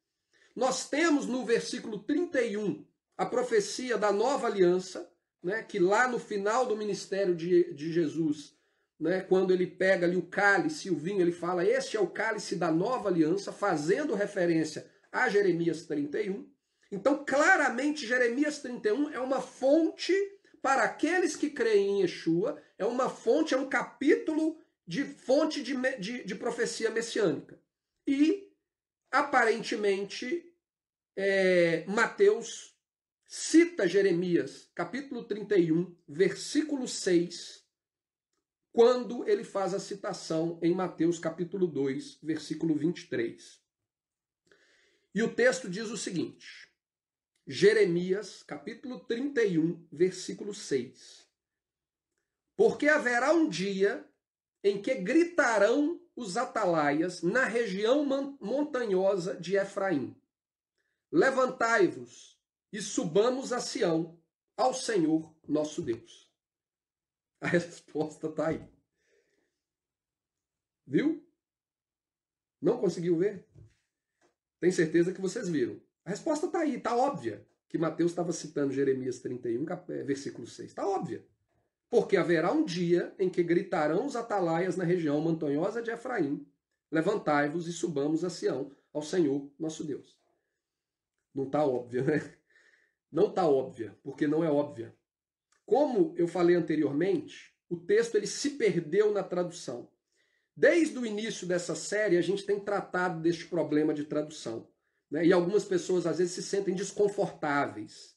Nós temos no versículo 31 a profecia da nova aliança, né, que lá no final do ministério de Jesus, né, quando ele pega ali o cálice e o vinho, ele fala: este é o cálice da nova aliança, fazendo referência a Jeremias 31. Então, claramente, Jeremias 31 é uma fonte para aqueles que creem em Yeshua, é uma fonte, é um capítulo de fonte de profecia messiânica. E, aparentemente, Mateus cita Jeremias, capítulo 31, versículo 6, quando ele faz a citação em Mateus, capítulo 2, versículo 23. E o texto diz o seguinte: Jeremias, capítulo 31, versículo 6. Porque haverá um dia em que gritarão os atalaias na região montanhosa de Efraim: levantai-vos e subamos a Sião, ao Senhor nosso Deus. A resposta está aí. Viu? Não conseguiu ver? Tenho certeza que vocês viram. A resposta está aí, está óbvia, que Mateus estava citando Jeremias 31, versículo 6. Está óbvia. Porque haverá um dia em que gritarão os atalaias na região montanhosa de Efraim: levantai-vos e subamos a Sião, ao Senhor nosso Deus. Não está óbvia, né? Não está óbvia, porque não é óbvia. Como eu falei anteriormente, o texto ele se perdeu na tradução. Desde o início dessa série, a gente tem tratado deste problema de tradução, né? E algumas pessoas, às vezes, se sentem desconfortáveis.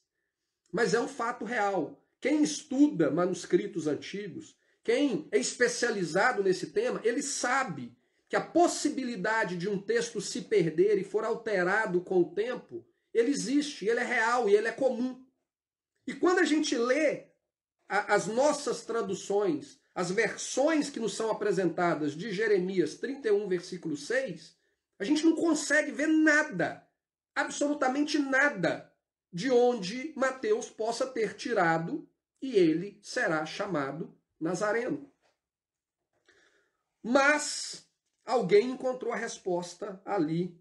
Mas é um fato real. Quem estuda manuscritos antigos, quem é especializado nesse tema, ele sabe que a possibilidade de um texto se perder e for alterado com o tempo, ele existe, ele é real e ele é comum. E quando a gente lê as nossas traduções, as versões que nos são apresentadas de Jeremias 31, versículo 6, a gente não consegue ver nada, absolutamente nada, de onde Mateus possa ter tirado e ele será chamado Nazareno. Mas alguém encontrou a resposta ali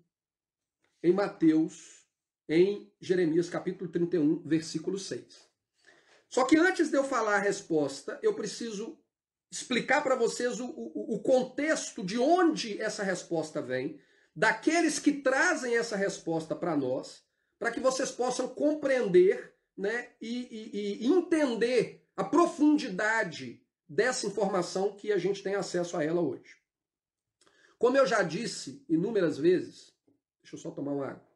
em Mateus, em Jeremias capítulo 31, versículo 6. Só que antes de eu falar a resposta, eu preciso explicar para vocês o contexto de onde essa resposta vem, daqueles que trazem essa resposta para nós, para que vocês possam compreender, né, e entender a profundidade dessa informação que a gente tem acesso a ela hoje. Como eu já disse inúmeras vezes, deixa eu só tomar uma água.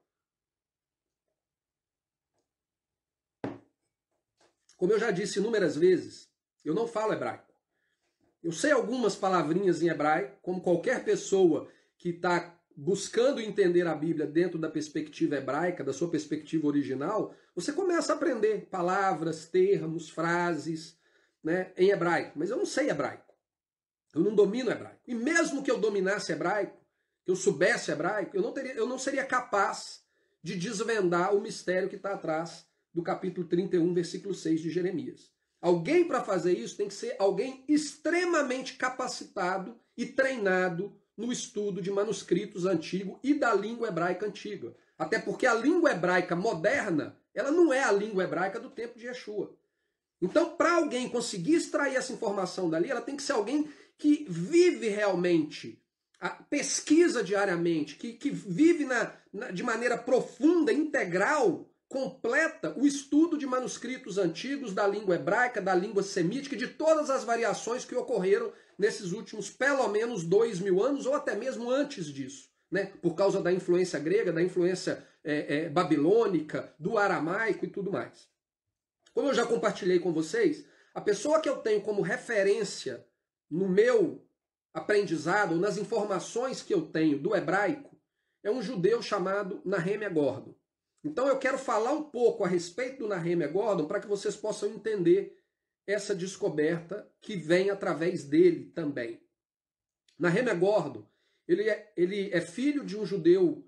Como eu já disse inúmeras vezes, eu não falo hebraico. Eu sei algumas palavrinhas em hebraico, como qualquer pessoa que está buscando entender a Bíblia dentro da perspectiva hebraica, da sua perspectiva original, você começa a aprender palavras, termos, frases, né, em hebraico. Mas eu não sei hebraico. Eu não domino hebraico. E mesmo que eu dominasse hebraico, que eu soubesse hebraico, eu não seria capaz de desvendar o mistério que está atrás do capítulo 31, versículo 6 de Jeremias. Alguém para fazer isso tem que ser alguém extremamente capacitado e treinado no estudo de manuscritos antigos e da língua hebraica antiga. Até porque a língua hebraica moderna, ela não é a língua hebraica do tempo de Yeshua. Então, para alguém conseguir extrair essa informação dali, ela tem que ser alguém que vive realmente, pesquisa diariamente, que vive de maneira profunda, integral, completa o estudo de manuscritos antigos da língua hebraica, da língua semítica, de todas as variações que ocorreram nesses últimos pelo menos 2000 anos, ou até mesmo antes disso, né? Por causa da influência grega, da influência babilônica, do aramaico e tudo mais. Como eu já compartilhei com vocês, a pessoa que eu tenho como referência no meu aprendizado, ou nas informações que eu tenho do hebraico, é um judeu chamado Nehemia Gordon. Então eu quero falar um pouco a respeito do Nehemia Gordon para que vocês possam entender essa descoberta que vem através dele também. Nehemia Gordon, ele é filho de um judeu,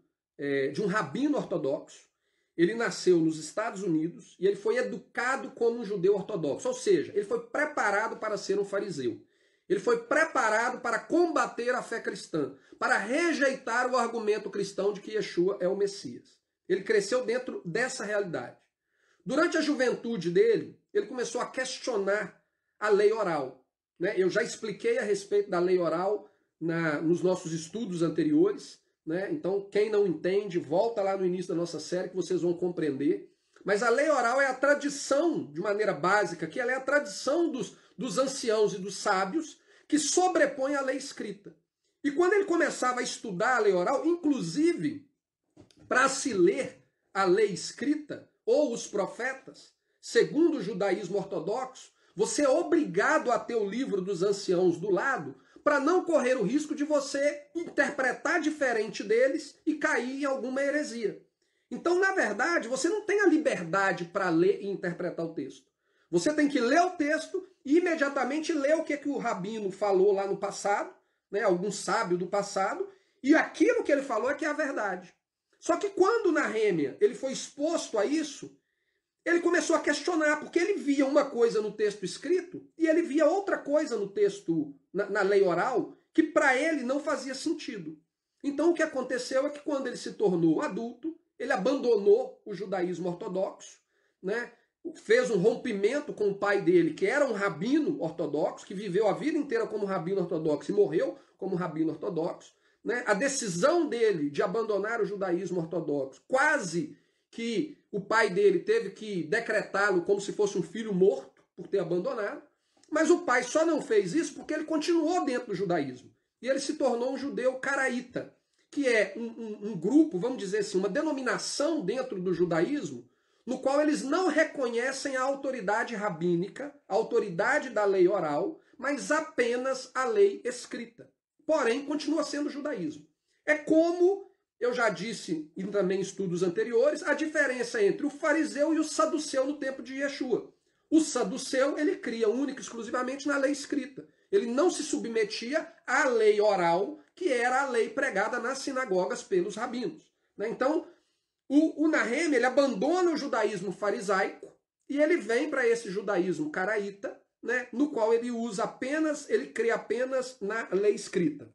de um rabino ortodoxo. Ele nasceu nos Estados Unidos e ele foi educado como um judeu ortodoxo. Ou seja, ele foi preparado para ser um fariseu. Ele foi preparado para combater a fé cristã, para rejeitar o argumento cristão de que Yeshua é o Messias. Ele cresceu dentro dessa realidade. Durante a juventude dele, ele começou a questionar a lei oral, né? Eu já expliquei a respeito da lei oral nos nossos estudos anteriores, né? Então, quem não entende, volta lá no início da nossa série que vocês vão compreender. Mas a lei oral é a tradição, de maneira básica, que ela é a tradição dos anciãos e dos sábios que sobrepõe a lei escrita. E quando ele começava a estudar a lei oral, inclusive para se ler a lei escrita ou os profetas, segundo o judaísmo ortodoxo, você é obrigado a ter o livro dos anciãos do lado para não correr o risco de você interpretar diferente deles e cair em alguma heresia. Então, na verdade, você não tem a liberdade para ler e interpretar o texto. Você tem que ler o texto e imediatamente ler o que o rabino falou lá no passado, né, algum sábio do passado, e aquilo que ele falou é que é a verdade. Só que quando Nehemia ele foi exposto a isso, ele começou a questionar, porque ele via uma coisa no texto escrito e ele via outra coisa no texto, na lei oral, que para ele não fazia sentido. Então o que aconteceu é que quando ele se tornou adulto, ele abandonou o judaísmo ortodoxo, né? Fez um rompimento com o pai dele, que era um rabino ortodoxo, que viveu a vida inteira como rabino ortodoxo e morreu como rabino ortodoxo. Né? A decisão dele de abandonar o judaísmo ortodoxo, quase que o pai dele teve que decretá-lo como se fosse um filho morto por ter abandonado, mas o pai só não fez isso porque ele continuou dentro do judaísmo. E ele se tornou um judeu caraíta, que é um grupo, vamos dizer assim, uma denominação dentro do judaísmo, no qual eles não reconhecem a autoridade rabínica, a autoridade da lei oral, mas apenas a lei escrita. Porém, continua sendo judaísmo. É como eu já disse e também em estudos anteriores, a diferença entre o fariseu e o saduceu no tempo de Yeshua. O saduceu, ele cria única e exclusivamente na lei escrita. Ele não se submetia à lei oral, que era a lei pregada nas sinagogas pelos rabinos. Então, o Nahem, ele abandona o judaísmo farisaico e ele vem para esse judaísmo caraíta, no qual ele usa apenas, ele crê apenas na lei escrita.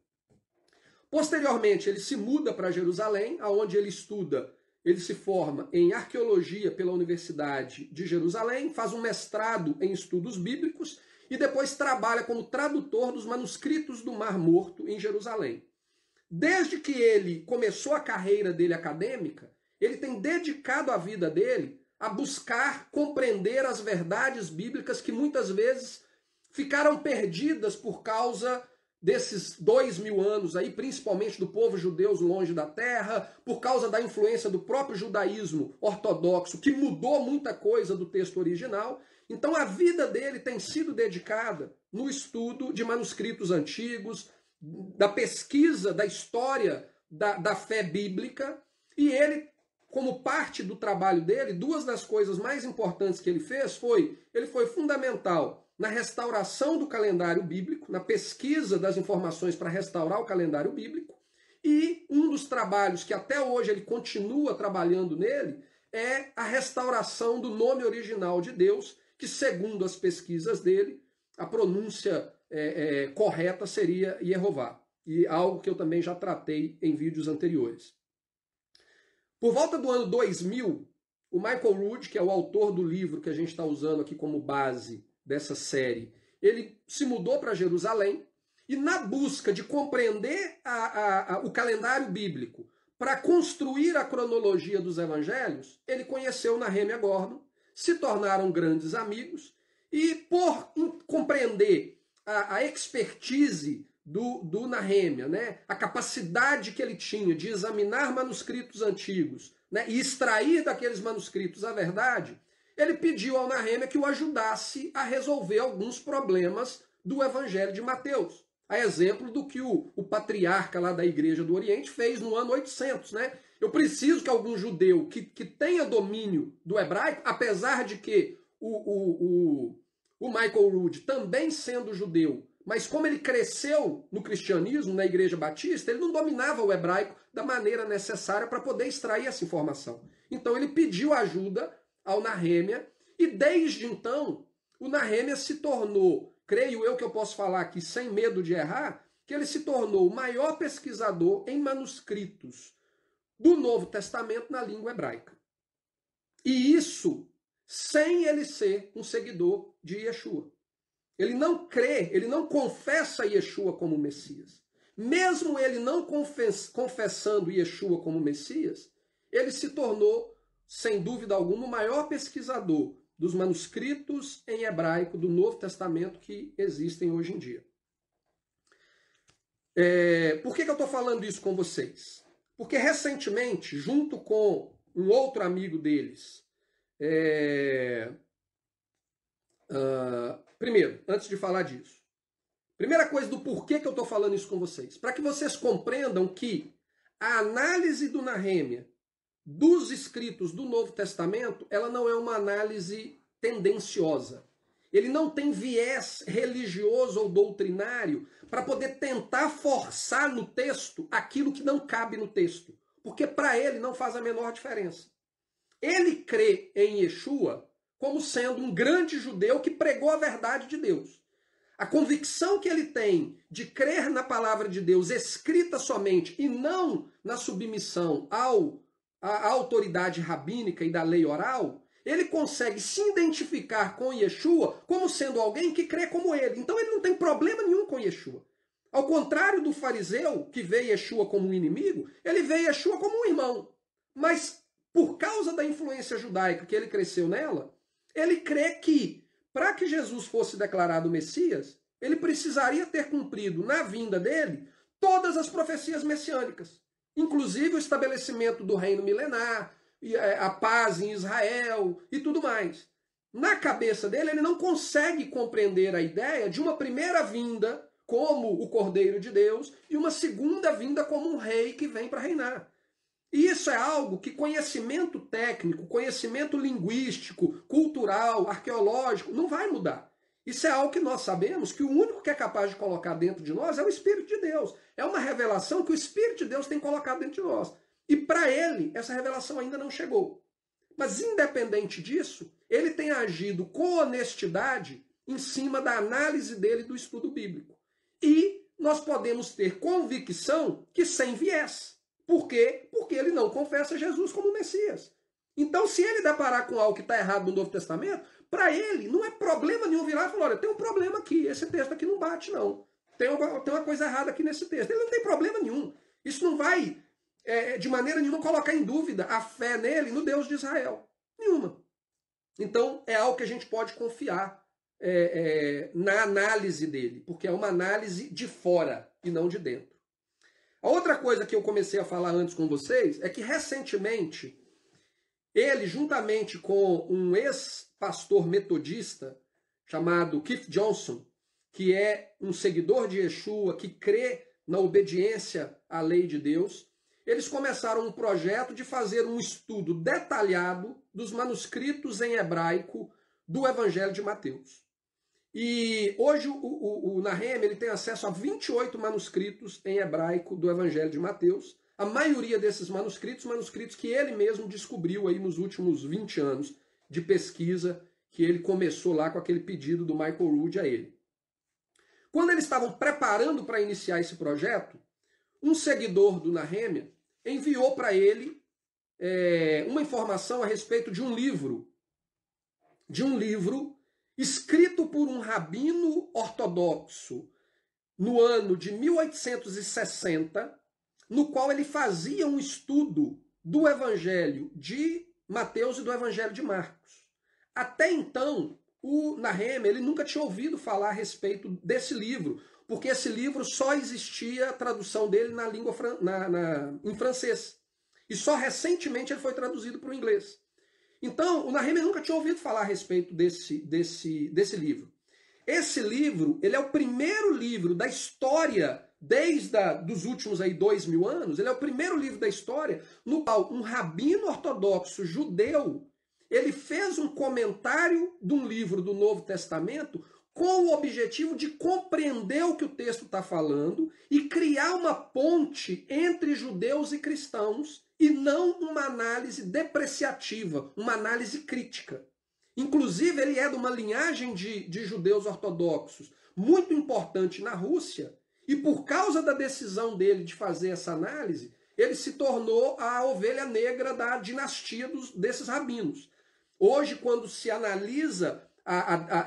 Posteriormente, ele se muda para Jerusalém, onde ele estuda, ele se forma em arqueologia pela Universidade de Jerusalém, faz um mestrado em estudos bíblicos e depois trabalha como tradutor dos manuscritos do Mar Morto em Jerusalém. Desde que ele começou a carreira dele acadêmica, ele tem dedicado a vida dele a buscar compreender as verdades bíblicas que muitas vezes ficaram perdidas por causa desses 2000 anos aí, principalmente do povo judeu longe da terra, por causa da influência do próprio judaísmo ortodoxo, que mudou muita coisa do texto original. Então a vida dele tem sido dedicada no estudo de manuscritos antigos, da pesquisa da história da fé bíblica, e ele, como parte do trabalho dele, duas das coisas mais importantes que ele fez ele foi fundamental na restauração do calendário bíblico, na pesquisa das informações para restaurar o calendário bíblico, e um dos trabalhos que até hoje ele continua trabalhando nele é a restauração do nome original de Deus, que segundo as pesquisas dele, a pronúncia correta seria Yehová, e algo que eu também já tratei em vídeos anteriores. Por volta do ano 2000, o Michael Rood, que é o autor do livro que a gente está usando aqui como base dessa série, ele se mudou para Jerusalém e na busca de compreender o calendário bíblico para construir a cronologia dos evangelhos, ele conheceu Nehemia Gordon, se tornaram grandes amigos e por compreender a expertise do Nehemia, a capacidade que ele tinha de examinar manuscritos antigos, e extrair daqueles manuscritos a verdade, ele pediu ao Nehemia que o ajudasse a resolver alguns problemas do Evangelho de Mateus. A exemplo do que o patriarca lá da Igreja do Oriente fez no ano 800. Eu preciso que algum judeu que tenha domínio do hebraico, apesar de que o Michael Rood, também sendo judeu, mas como ele cresceu no cristianismo, na Igreja Batista, ele não dominava o hebraico da maneira necessária para poder extrair essa informação. Então ele pediu ajuda ao Nehemia, e desde então o Nehemia se tornou, creio eu que eu posso falar aqui sem medo de errar, que ele se tornou o maior pesquisador em manuscritos do Novo Testamento na língua hebraica. E isso sem ele ser um seguidor de Yeshua. Ele não crê, ele não confessa Yeshua como Messias. Mesmo ele não confessando Yeshua como Messias, ele se tornou, sem dúvida alguma, o maior pesquisador dos manuscritos em hebraico do Novo Testamento que existem hoje em dia. Por que eu estou falando isso com vocês? Porque recentemente, junto com um outro amigo deles, primeiro, antes de falar disso, primeira coisa do porquê que eu estou falando isso com vocês, para que vocês compreendam que a análise do Nehemia dos escritos do Novo Testamento, ela não é uma análise tendenciosa. Ele não tem viés religioso ou doutrinário para poder tentar forçar no texto aquilo que não cabe no texto, porque para ele não faz a menor diferença. Ele crê em Yeshua como sendo um grande judeu que pregou a verdade de Deus. A convicção que ele tem de crer na palavra de Deus escrita somente e não na submissão à autoridade rabínica e da lei oral, ele consegue se identificar com Yeshua como sendo alguém que crê como ele. Então ele não tem problema nenhum com Yeshua. Ao contrário do fariseu, que vê Yeshua como um inimigo, ele vê Yeshua como um irmão. Mas por causa da influência judaica que ele cresceu nela, ele crê que, para que Jesus fosse declarado Messias, ele precisaria ter cumprido na vinda dele todas as profecias messiânicas, inclusive o estabelecimento do reino milenar, a paz em Israel e tudo mais. Na cabeça dele, ele não consegue compreender a ideia de uma primeira vinda como o Cordeiro de Deus e uma segunda vinda como um rei que vem para reinar. E isso é algo que conhecimento técnico, conhecimento linguístico, cultural, arqueológico, não vai mudar. Isso é algo que nós sabemos que o único que é capaz de colocar dentro de nós é o Espírito de Deus. É uma revelação que o Espírito de Deus tem colocado dentro de nós. E para ele, essa revelação ainda não chegou. Mas independente disso, ele tem agido com honestidade em cima da análise dele do estudo bíblico. E nós podemos ter convicção que sem viés. Por quê? Porque ele não confessa Jesus como Messias. Então, se ele deparar com algo que está errado no Novo Testamento, para ele não é problema nenhum virar e falar, olha, tem um problema aqui, esse texto aqui não bate não. Tem uma coisa errada aqui nesse texto. Ele não tem problema nenhum. Isso não vai, de maneira nenhuma, colocar em dúvida a fé nele, no Deus de Israel. Nenhuma. Então, é algo que a gente pode confiar na análise dele, porque é uma análise de fora e não de dentro. A outra coisa que eu comecei a falar antes com vocês é que, recentemente, ele, juntamente com um ex-pastor metodista chamado Keith Johnson, que é um seguidor de Yeshua, que crê na obediência à lei de Deus, eles começaram um projeto de fazer um estudo detalhado dos manuscritos em hebraico do Evangelho de Mateus. E hoje o Nahem, ele tem acesso a 28 manuscritos em hebraico do Evangelho de Mateus. A maioria desses manuscritos que ele mesmo descobriu aí nos últimos 20 anos de pesquisa, que ele começou lá com aquele pedido do Michael Rood a ele. Quando eles estavam preparando para iniciar esse projeto, um seguidor do Nehemia enviou para ele uma informação a respeito de um livro escrito por um rabino ortodoxo no ano de 1860, no qual ele fazia um estudo do Evangelho de Mateus e do Evangelho de Marcos. Até então, o Nehemia, ele nunca tinha ouvido falar a respeito desse livro, porque esse livro só existia a tradução dele na língua em francês. E só recentemente ele foi traduzido para o inglês. Então, o Nehemia nunca tinha ouvido falar a respeito desse livro. Esse livro, ele é o primeiro livro da história, desde dos últimos 2000 anos, ele é o primeiro livro da história no qual um rabino ortodoxo judeu, ele fez um comentário de um livro do Novo Testamento com o objetivo de compreender o que o texto está falando e criar uma ponte entre judeus e cristãos, e não uma análise depreciativa, uma análise crítica. Inclusive, ele é de uma linhagem de judeus ortodoxos muito importante na Rússia, e por causa da decisão dele de fazer essa análise, ele se tornou a ovelha negra da dinastia desses rabinos. Hoje, quando se analisa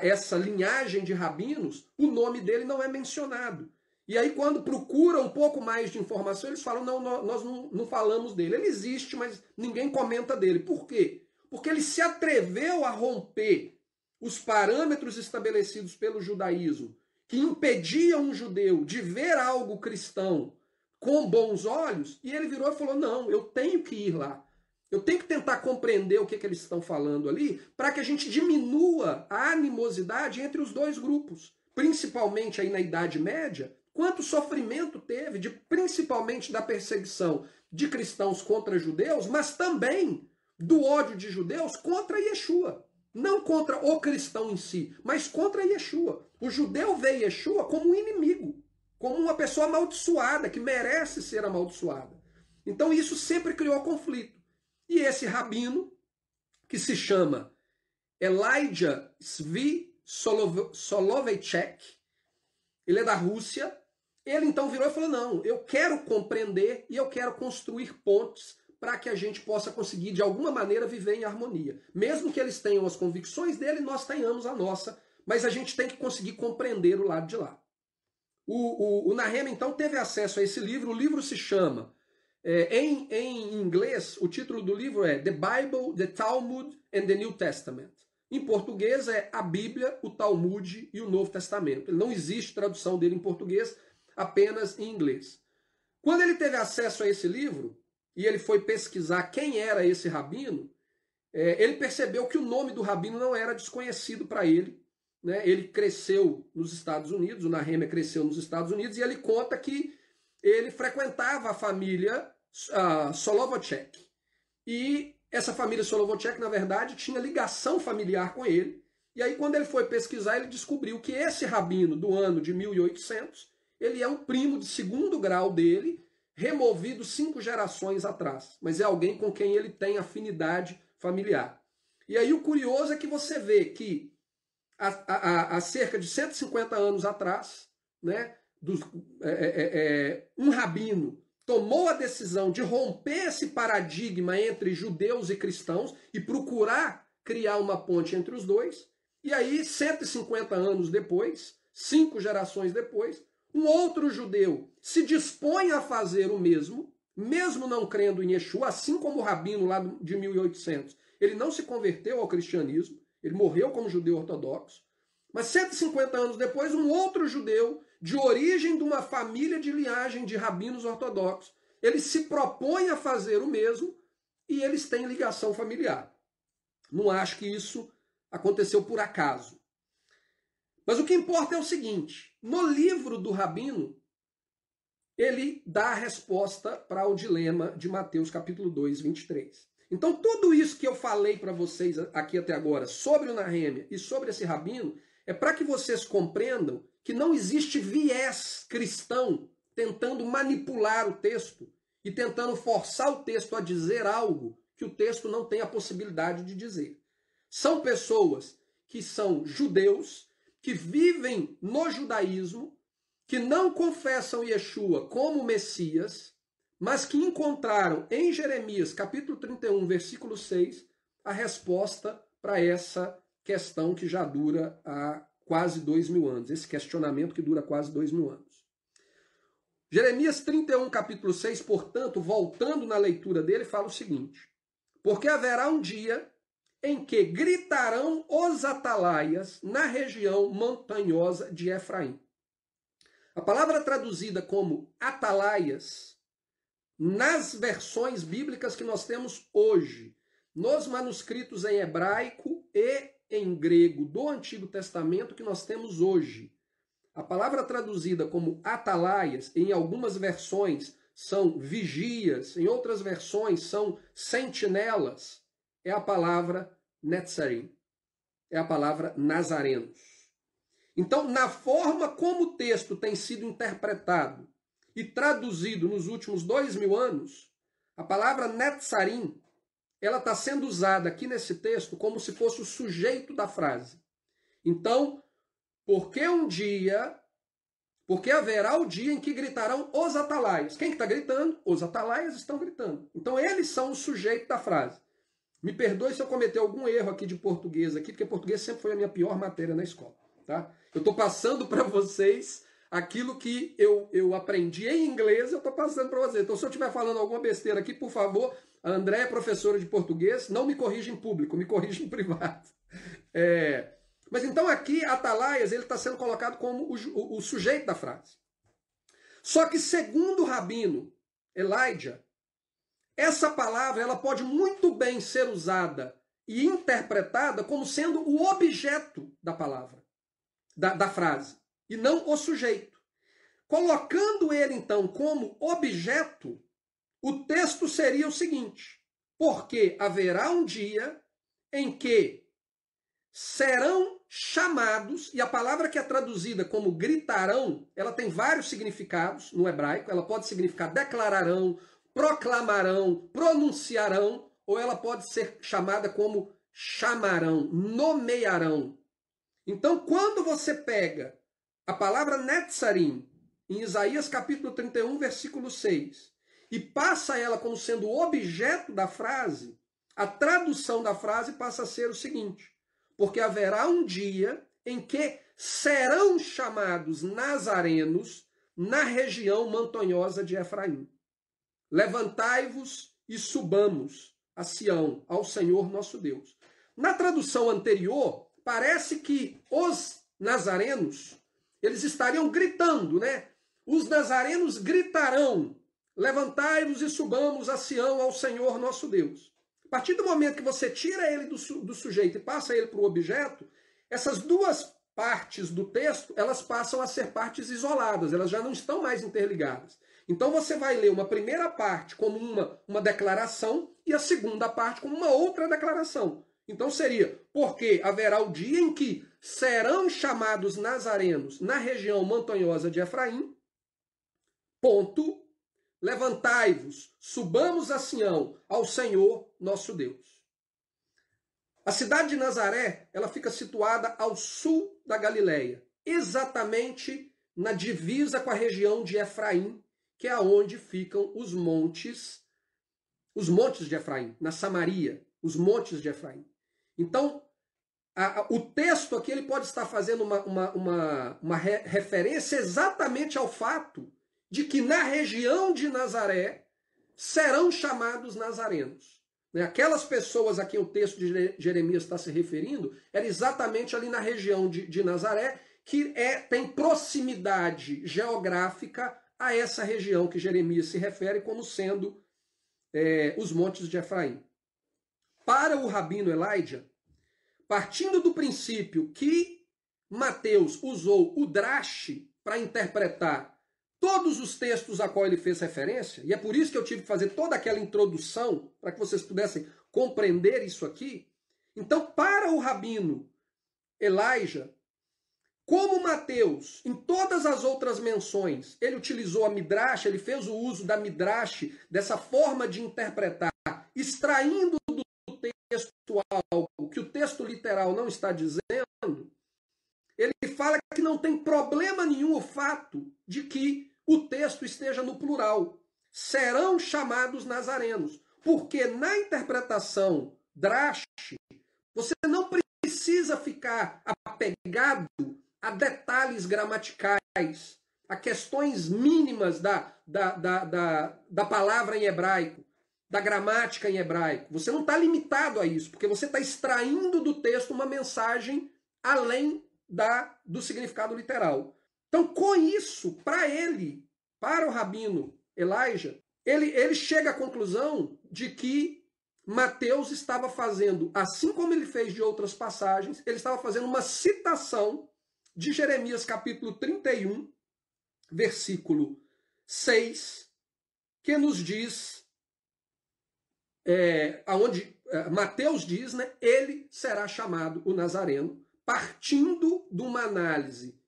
essa linhagem de rabinos, o nome dele não é mencionado. E aí, quando procuram um pouco mais de informação, eles falam, não, nós não falamos dele. Ele existe, mas ninguém comenta dele. Por quê? Porque ele se atreveu a romper os parâmetros estabelecidos pelo judaísmo, que impediam um judeu de ver algo cristão com bons olhos, e ele virou e falou, não, eu tenho que ir lá. Eu tenho que tentar compreender o que eles estão falando ali, para que a gente diminua a animosidade entre os dois grupos. Principalmente aí na Idade Média, quanto sofrimento teve, principalmente da perseguição de cristãos contra judeus, mas também do ódio de judeus contra Yeshua. Não contra o cristão em si, mas contra Yeshua. O judeu vê Yeshua como um inimigo, como uma pessoa amaldiçoada, que merece ser amaldiçoada. Então isso sempre criou conflito. E esse rabino, que se chama Elijah Zvi Soloveitchik, ele é da Rússia, ele então virou e falou, não, eu quero compreender e eu quero construir pontes para que a gente possa conseguir, de alguma maneira, viver em harmonia. Mesmo que eles tenham as convicções dele, nós tenhamos a nossa, mas a gente tem que conseguir compreender o lado de lá. O Nehemia, então, teve acesso a esse livro. O livro se chama, em inglês, o título do livro é The Bible, the Talmud and the New Testament. Em português é a Bíblia, o Talmud e o Novo Testamento. Não existe tradução dele em português, apenas em inglês. Quando ele teve acesso a esse livro, e ele foi pesquisar quem era esse rabino, ele percebeu que o nome do rabino não era desconhecido para ele, né? Ele cresceu nos Estados Unidos, o Nehemia cresceu nos Estados Unidos, e ele conta que ele frequentava a família Soloveitchik. E essa família Soloveitchik, na verdade, tinha ligação familiar com ele. E aí, quando ele foi pesquisar, ele descobriu que esse rabino do ano de 1800, ele é um primo de segundo grau dele, removido 5 gerações atrás. Mas é alguém com quem ele tem afinidade familiar. E aí o curioso é que você vê que há cerca de 150 anos atrás, né, um rabino tomou a decisão de romper esse paradigma entre judeus e cristãos e procurar criar uma ponte entre os dois. E aí, 150 anos depois, 5 gerações depois, um outro judeu se dispõe a fazer o mesmo não crendo em Yeshua, assim como o rabino lá de 1800. Ele não se converteu ao cristianismo, ele morreu como judeu ortodoxo. Mas 150 anos depois, um outro judeu, de origem de uma família de linhagem de rabinos ortodoxos, ele se propõe a fazer o mesmo e eles têm ligação familiar. Não acho que isso aconteceu por acaso. Mas o que importa é o seguinte, no livro do rabino, ele dá a resposta para o dilema de Mateus capítulo 2, 23. Então tudo isso que eu falei para vocês aqui até agora sobre o Nehemia e sobre esse rabino é para que vocês compreendam que não existe viés cristão tentando manipular o texto e tentando forçar o texto a dizer algo que o texto não tem a possibilidade de dizer. São pessoas que são judeus, que vivem no judaísmo, que não confessam Yeshua como Messias, mas que encontraram em Jeremias capítulo 31, versículo 6, a resposta para essa questão que já dura há quase 2000 anos, esse questionamento que dura quase 2000 anos. Jeremias 31, capítulo 6, portanto, voltando na leitura dele, fala o seguinte: porque haverá um dia em que gritarão os atalaias na região montanhosa de Efraim. A palavra traduzida como atalaias, nas versões bíblicas que nós temos hoje, nos manuscritos em hebraico e em grego do Antigo Testamento que nós temos hoje, a palavra traduzida como atalaias, em algumas versões são vigias, em outras versões são sentinelas, é a palavra netzarim, é a palavra nazarenos. Então, na forma como o texto tem sido interpretado e traduzido nos últimos 2000 anos, a palavra netzarim, ela está sendo usada aqui nesse texto como se fosse o sujeito da frase. Então, porque haverá o dia em que gritarão os atalaias. Quem que está gritando? Os atalaias estão gritando. Então, eles são o sujeito da frase. Me perdoe se eu cometer algum erro aqui de português, aqui, porque português sempre foi a minha pior matéria na escola. Tá? Eu estou passando para vocês aquilo que eu aprendi em inglês, eu estou passando para vocês. Então, se eu estiver falando alguma besteira aqui, por favor, a André é professora de português, não me corrija em público, me corrija em privado. Mas então aqui, atalaias, ele está sendo colocado como o sujeito da frase. Só que segundo o rabino Elijah, essa palavra ela pode muito bem ser usada e interpretada como sendo o objeto da palavra, da frase, e não o sujeito. Colocando ele, então, como objeto, o texto seria o seguinte: porque haverá um dia em que serão chamados, e a palavra que é traduzida como gritarão, ela tem vários significados no hebraico, ela pode significar declararão, proclamarão, pronunciarão, ou ela pode ser chamada como chamarão, nomearão. Então, quando você pega a palavra netzarim, em Isaías capítulo 31, versículo 6, e passa ela como sendo o objeto da frase, a tradução da frase passa a ser o seguinte: porque haverá um dia em que serão chamados nazarenos na região montanhosa de Efraim. Levantai-vos e subamos a Sião, ao Senhor nosso Deus. Na tradução anterior, parece que os nazarenos, eles estariam gritando, né? Os nazarenos gritarão: levantai-vos e subamos a Sião, ao Senhor nosso Deus. A partir do momento que você tira ele do sujeito e passa ele para o objeto, essas duas partes do texto, elas passam a ser partes isoladas, elas já não estão mais interligadas. Então você vai ler uma primeira parte como uma declaração e a segunda parte como uma outra declaração. Então seria, porque haverá o dia em que serão chamados nazarenos na região montanhosa de Efraim, ponto, levantai-vos, subamos a Sião, ao Senhor nosso Deus. A cidade de Nazaré, ela fica situada ao sul da Galileia, exatamente na divisa com a região de Efraim, que é onde ficam os montes de Efraim, na Samaria, os montes de Efraim. Então, o texto aqui ele pode estar fazendo uma referência exatamente ao fato de que na região de Nazaré serão chamados nazarenos. Aquelas pessoas a quem o texto de Jeremias está se referindo, era exatamente ali na região de Nazaré, que tem proximidade geográfica a essa região que Jeremias se refere como sendo os montes de Efraim. Para o rabino Elijah, partindo do princípio que Mateus usou o drash para interpretar todos os textos a qual ele fez referência, e é por isso que eu tive que fazer toda aquela introdução, para que vocês pudessem compreender isso aqui. Então, para o rabino Elijah, como Mateus, em todas as outras menções, ele utilizou a midrash, ele fez o uso da midrash, dessa forma de interpretar, extraindo do texto algo que o texto literal não está dizendo, ele fala que não tem problema nenhum o fato de que o texto esteja no plural. Serão chamados nazarenos. Porque na interpretação drash, você não precisa ficar apegado a detalhes gramaticais, a questões mínimas da palavra em hebraico, da gramática em hebraico. Você não está limitado a isso, porque você está extraindo do texto uma mensagem além do significado literal. Então, com isso, para o rabino Elijah, ele chega à conclusão de que Mateus estava fazendo, assim como ele fez de outras passagens, ele estava fazendo uma citação de Jeremias capítulo 31, versículo 6, que nos diz, aonde Mateus diz, né, ele será chamado o Nazareno, partindo de uma análise,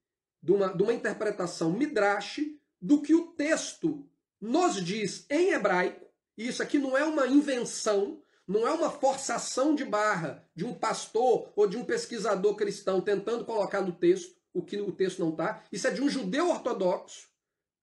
de uma interpretação midrash, do que o texto nos diz em hebraico, e isso aqui não é uma invenção, não é uma forçação de barra de um pastor ou de um pesquisador cristão tentando colocar no texto o que o texto não está. Isso é de um judeu ortodoxo,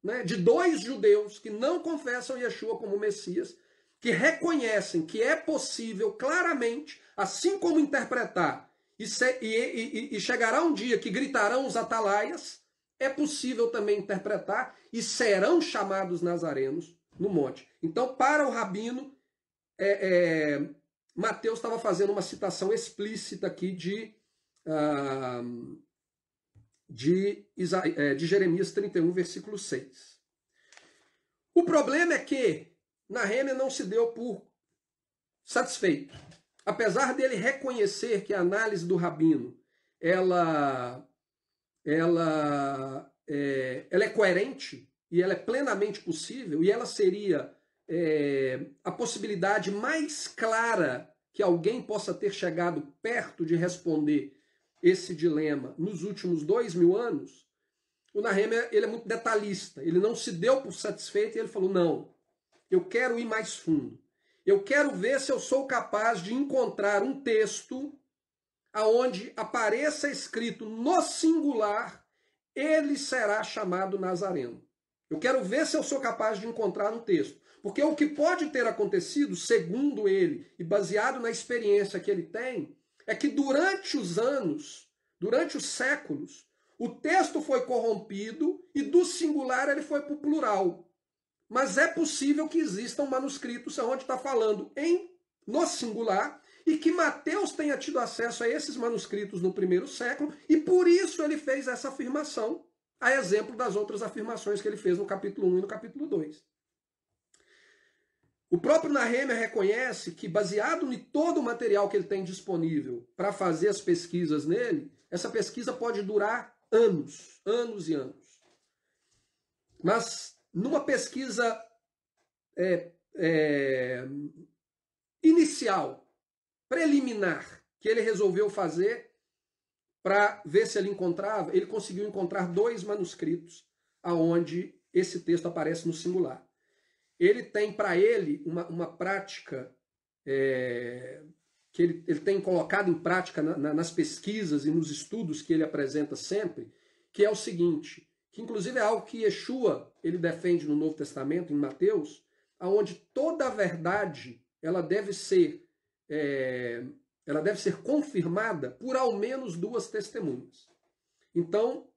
né, de dois judeus que não confessam Yeshua como Messias, que reconhecem que é possível claramente, assim como interpretar, e chegará um dia que gritarão os atalaias, é possível também interpretar e serão chamados nazarenos no monte. Então, para o rabino, Mateus estava fazendo uma citação explícita aqui de Jeremias 31, versículo 6. O problema é que Nahemia não se deu por satisfeito. Apesar dele reconhecer que a análise do rabino ela é coerente e ela é plenamente possível, e ela seria a possibilidade mais clara que alguém possa ter chegado perto de responder esse dilema nos últimos 2000 anos, o Nahemia ele é muito detalhista, ele não se deu por satisfeito e ele falou, não, eu quero ir mais fundo. Eu quero ver se eu sou capaz de encontrar um texto aonde apareça escrito no singular, ele será chamado Nazareno. Eu quero ver se eu sou capaz de encontrar um texto. Porque o que pode ter acontecido, segundo ele, e baseado na experiência que ele tem, é que durante os anos, durante os séculos, o texto foi corrompido e do singular ele foi para o plural. Mas é possível que existam manuscritos onde está falando no singular e que Mateus tenha tido acesso a esses manuscritos no primeiro século e por isso ele fez essa afirmação, a exemplo das outras afirmações que ele fez no capítulo 1 e no capítulo 2. O próprio Nehemia reconhece que, baseado em todo o material que ele tem disponível para fazer as pesquisas nele, essa pesquisa pode durar anos, anos e anos. Mas, numa pesquisa inicial, preliminar, que ele resolveu fazer para ver se ele encontrava, ele conseguiu encontrar 2 manuscritos aonde esse texto aparece no singular. Ele tem para ele uma prática que ele tem colocado em prática nas pesquisas e nos estudos que ele apresenta sempre, que é o seguinte, que inclusive é algo que Yeshua ele defende no Novo Testamento, em Mateus, aonde toda a verdade ela deve ser confirmada por ao menos 2 testemunhas. Então,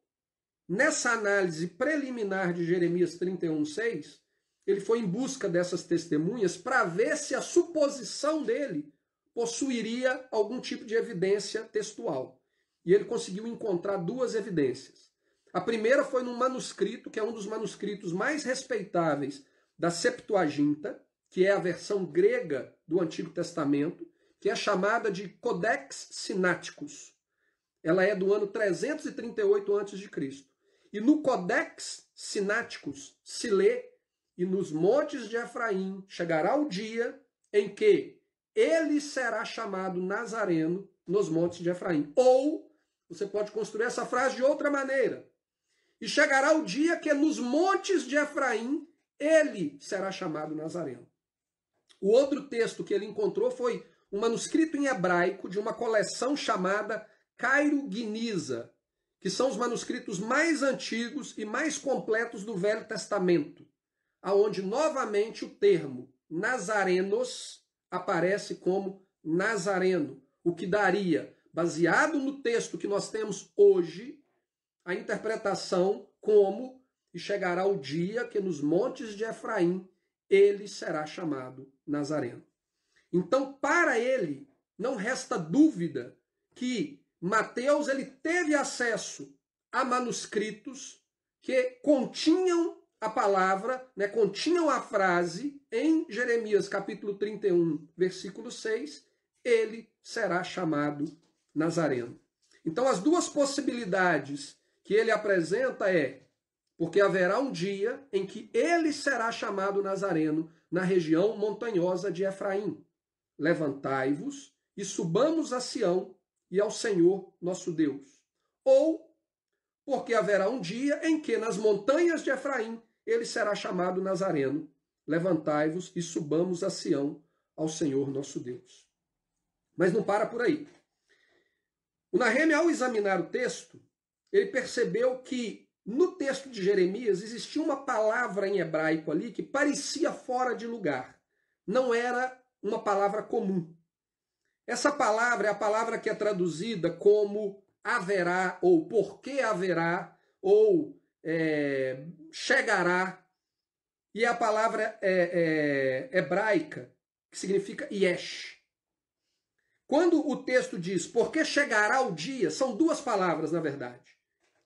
nessa análise preliminar de Jeremias 31:6, ele foi em busca dessas testemunhas para ver se a suposição dele possuiria algum tipo de evidência textual. E ele conseguiu encontrar 2 evidências. A primeira foi num manuscrito, que é um dos manuscritos mais respeitáveis da Septuaginta, que é a versão grega do Antigo Testamento, que é chamada de Codex Sinaiticus. Ela é do ano 338 a.C. E no Codex Sinaiticus se lê: e nos montes de Efraim chegará o dia em que ele será chamado Nazareno nos montes de Efraim. Ou, você pode construir essa frase de outra maneira: e chegará o dia que nos montes de Efraim ele será chamado Nazareno. O outro texto que ele encontrou foi um manuscrito em hebraico de uma coleção chamada Cairo Guiniza, que são os manuscritos mais antigos e mais completos do Velho Testamento, aonde novamente o termo Nazarenos aparece como Nazareno, o que daria, baseado no texto que nós temos hoje, a interpretação como: e chegará o dia que nos montes de Efraim ele será chamado Nazareno. Então, para ele, não resta dúvida que Mateus ele teve acesso a manuscritos que continham a palavra, continham a frase em Jeremias capítulo 31, versículo 6, ele será chamado Nazareno. Então, as 2 possibilidades que ele apresenta porque haverá um dia em que ele será chamado Nazareno na região montanhosa de Efraim. Levantai-vos e subamos a Sião e ao Senhor nosso Deus. Ou, porque haverá um dia em que nas montanhas de Efraim ele será chamado Nazareno. Levantai-vos e subamos a Sião ao Senhor nosso Deus. Mas não para por aí. O Nehemia, ao examinar o texto, ele percebeu que no texto de Jeremias existia uma palavra em hebraico ali que parecia fora de lugar. Não era uma palavra comum. Essa palavra é a palavra que é traduzida como haverá, ou porque haverá, ou chegará. E é a palavra hebraica, que significa yesh. Quando o texto diz porque chegará o dia, são 2 palavras, na verdade.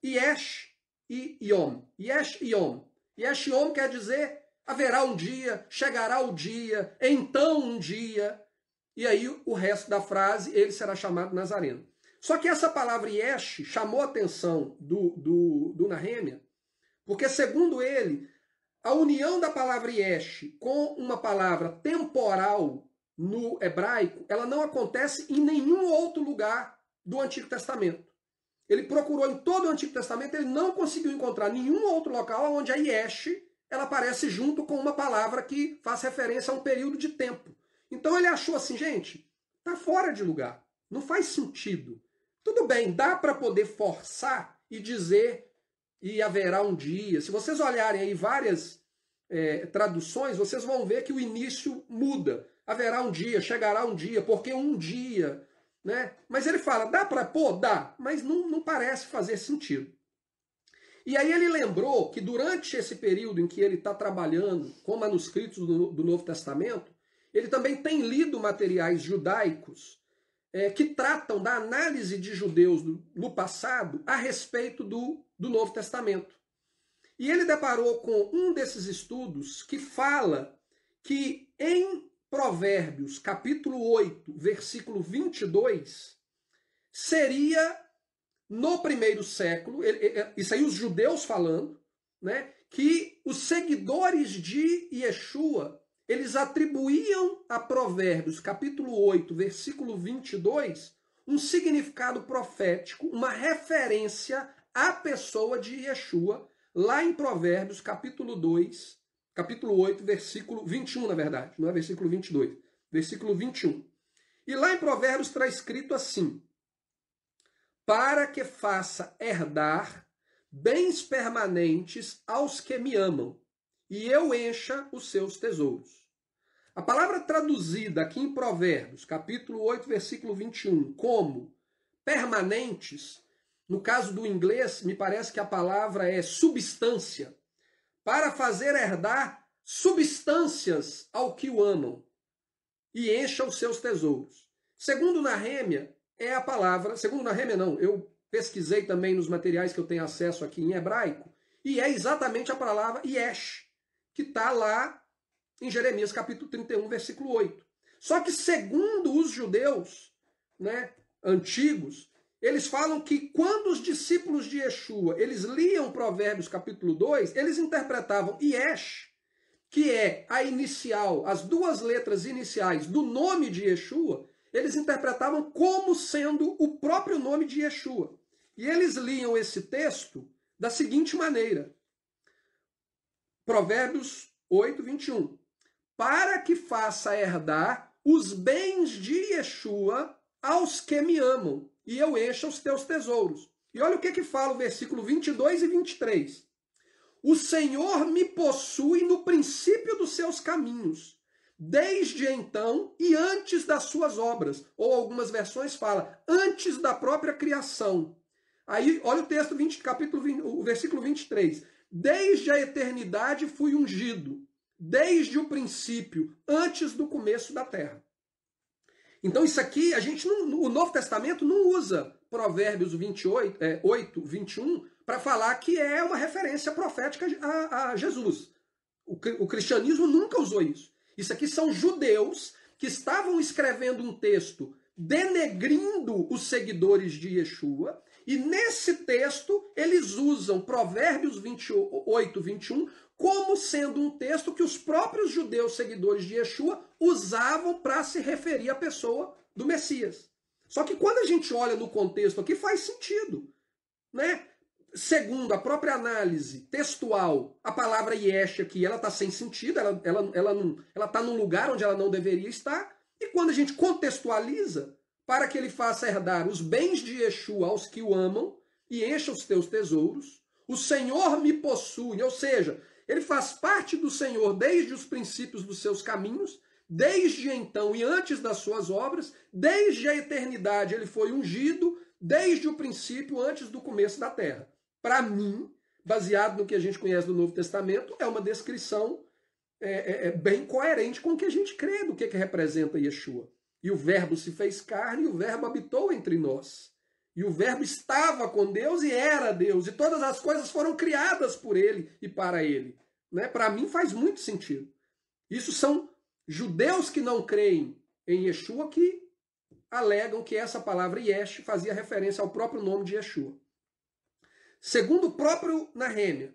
Yesh e Yom. Yesh e Yom. Yesh e Yom quer dizer haverá um dia, chegará o dia, então um dia. E aí o resto da frase, ele será chamado Nazareno. Só que essa palavra Yesh chamou a atenção do Nehemia, porque segundo ele, a união da palavra Yesh com uma palavra temporal no hebraico, ela não acontece em nenhum outro lugar do Antigo Testamento. Ele procurou em todo o Antigo Testamento, ele não conseguiu encontrar nenhum outro local onde a Yesh ela aparece junto com uma palavra que faz referência a um período de tempo. Então ele achou assim, gente, tá fora de lugar, não faz sentido. Tudo bem, dá para poder forçar e dizer e haverá um dia. Se vocês olharem aí várias traduções, vocês vão ver que o início muda. Haverá um dia, chegará um dia, porque um dia, né? Mas ele fala, dá para pôr? Dá, mas não parece fazer sentido. E aí ele lembrou que durante esse período em que ele está trabalhando com manuscritos do Novo Testamento, ele também tem lido materiais judaicos que tratam da análise de judeus no passado a respeito do Novo Testamento. E ele deparou com um desses estudos que fala que em Provérbios, capítulo 8, versículo 22, seria no primeiro século, isso aí os judeus falando, né, que os seguidores de Yeshua, eles atribuíam a Provérbios, capítulo 8, versículo 22, um significado profético, uma referência à pessoa de Yeshua, lá em Provérbios, capítulo 2, capítulo 8, versículo 21, na verdade, não é versículo 22, versículo 21. E lá em Provérbios está escrito assim: para que faça herdar bens permanentes aos que me amam, e eu encha os seus tesouros. A palavra traduzida aqui em Provérbios, capítulo 8, versículo 21, como permanentes, no caso do inglês, me parece que a palavra é substância, para fazer herdar substâncias ao que o amam, e encha os seus tesouros. Segundo Nehemia, é a palavra, segundo Nehemia não, eu pesquisei também nos materiais que eu tenho acesso aqui em hebraico, e é exatamente a palavra yesh, que está lá em Jeremias capítulo 31, versículo 8. Só que segundo os judeus, né, antigos, eles falam que quando os discípulos de Yeshua, eles liam Provérbios capítulo 2, eles interpretavam yesh, que é a inicial, as duas letras iniciais do nome de Yeshua, eles interpretavam como sendo o próprio nome de Yeshua. E eles liam esse texto da seguinte maneira. Provérbios 8, 21. Para que faça herdar os bens de Yeshua aos que me amam, e eu encha os teus tesouros. E olha o que fala o versículo 22 e 23. O Senhor me possui no princípio dos seus caminhos, desde então e antes das suas obras. Ou algumas versões falam, antes da própria criação. Aí, olha o texto, capítulo 20, o versículo 23. Desde a eternidade fui ungido, desde o princípio, antes do começo da terra. Então isso aqui, a gente o Novo Testamento não usa Provérbios 8, 21, para falar que é uma referência profética a Jesus. O cristianismo nunca usou isso. Isso aqui são judeus que estavam escrevendo um texto denegrindo os seguidores de Yeshua, e nesse texto eles usam Provérbios 28, 21 como sendo um texto que os próprios judeus seguidores de Yeshua usavam para se referir à pessoa do Messias. Só que quando a gente olha no contexto aqui, faz sentido, né? Segundo a própria análise textual, a palavra yesh aqui, ela está sem sentido, ela está num lugar onde ela não deveria estar. E quando a gente contextualiza, para que ele faça herdar os bens de Yeshua aos que o amam e encha os teus tesouros, o Senhor me possui, ou seja, ele faz parte do Senhor desde os princípios dos seus caminhos, desde então e antes das suas obras, desde a eternidade ele foi ungido, desde o princípio, antes do começo da terra. Para mim, baseado no que a gente conhece do Novo Testamento, é uma descrição bem coerente com o que a gente crê do que representa Yeshua. E o Verbo se fez carne e o Verbo habitou entre nós. E o Verbo estava com Deus e era Deus. E todas as coisas foram criadas por ele e para ele. Né? Para mim faz muito sentido. Isso são judeus que não creem em Yeshua que alegam que essa palavra Yesh fazia referência ao próprio nome de Yeshua. Segundo o próprio Nehemia,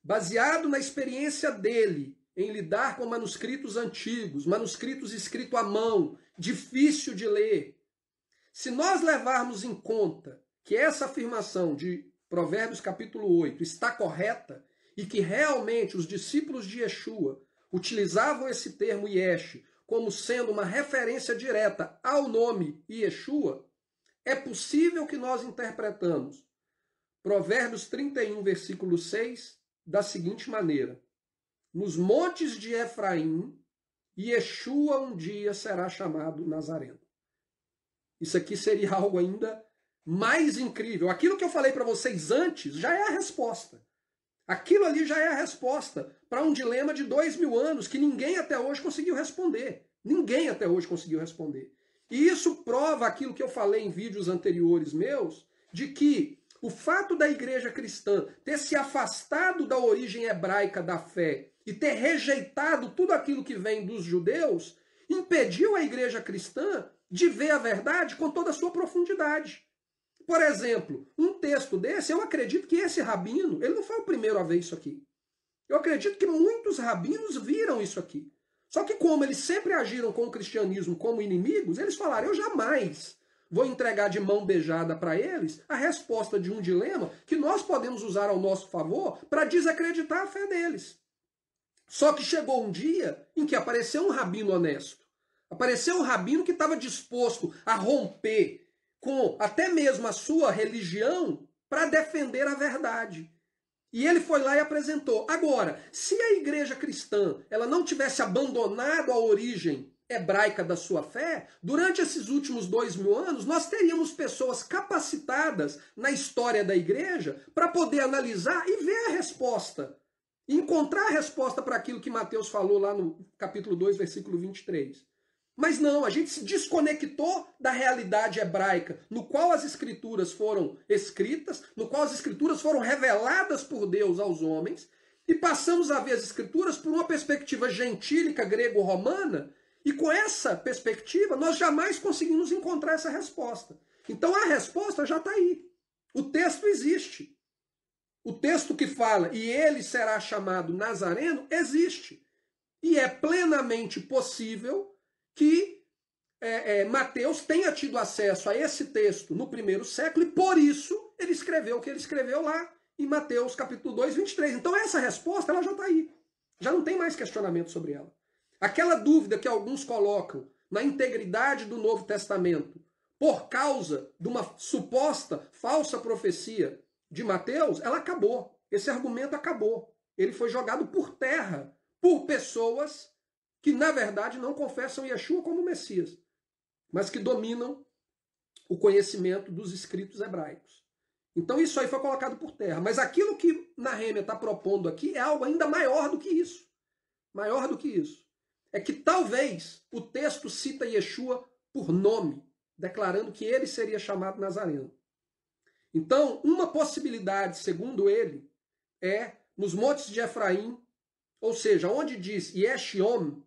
baseado na experiência dele em lidar com manuscritos antigos, manuscritos escritos à mão, difícil de ler, se nós levarmos em conta que essa afirmação de Provérbios capítulo 8 está correta e que realmente os discípulos de Yeshua utilizavam esse termo Yesh como sendo uma referência direta ao nome Yeshua, é possível que nós interpretamos Provérbios 31, versículo 6, da seguinte maneira: nos montes de Efraim, Yeshua um dia será chamado Nazareno. Isso aqui seria algo ainda mais incrível. Aquilo que eu falei para vocês antes já é a resposta. Aquilo ali já é a resposta para um dilema de 2000 anos que ninguém até hoje conseguiu responder. Ninguém até hoje conseguiu responder. E isso prova aquilo que eu falei em vídeos anteriores meus, de que o fato da igreja cristã ter se afastado da origem hebraica da fé e ter rejeitado tudo aquilo que vem dos judeus, impediu a igreja cristã de ver a verdade com toda a sua profundidade. Por exemplo, um texto desse, eu acredito que esse rabino, ele não foi o primeiro a ver isso aqui. Eu acredito que muitos rabinos viram isso aqui. Só que como eles sempre agiram com o cristianismo como inimigos, eles falaram, eu jamais vou entregar de mão beijada para eles a resposta de um dilema que nós podemos usar ao nosso favor para desacreditar a fé deles. Só que chegou um dia em que apareceu um rabino honesto. Apareceu um rabino que estava disposto a romper com até mesmo a sua religião para defender a verdade. E ele foi lá e apresentou. Agora, se a igreja cristã ela não tivesse abandonado a origem hebraica da sua fé, durante esses últimos 2000 anos, nós teríamos pessoas capacitadas na história da igreja para poder analisar e ver a resposta. Encontrar a resposta para aquilo que Mateus falou lá no capítulo 2, versículo 23. Mas não, a gente se desconectou da realidade hebraica, no qual as escrituras foram escritas, no qual as escrituras foram reveladas por Deus aos homens, e passamos a ver as escrituras por uma perspectiva gentílica grego-romana, e com essa perspectiva nós jamais conseguimos encontrar essa resposta. Então a resposta já está aí. O texto existe. O texto que fala, e ele será chamado Nazareno, existe. E é plenamente possível que Mateus tenha tido acesso a esse texto no primeiro século e por isso ele escreveu o que ele escreveu lá em Mateus capítulo 2, 23. Então essa resposta ela já está aí. Já não tem mais questionamento sobre ela. Aquela dúvida que alguns colocam na integridade do Novo Testamento por causa de uma suposta falsa profecia de Mateus, ela acabou. Esse argumento acabou. Ele foi jogado por terra por pessoas que, na verdade, não confessam Yeshua como Messias, mas que dominam o conhecimento dos escritos hebraicos. Então isso aí foi colocado por terra. Mas aquilo que Nehemia está propondo aqui é algo ainda maior do que isso. Maior do que isso. É que talvez o texto cita Yeshua por nome, declarando que ele seria chamado Nazareno. Então, uma possibilidade, segundo ele, é nos montes de Efraim, ou seja, onde diz Yeshiom,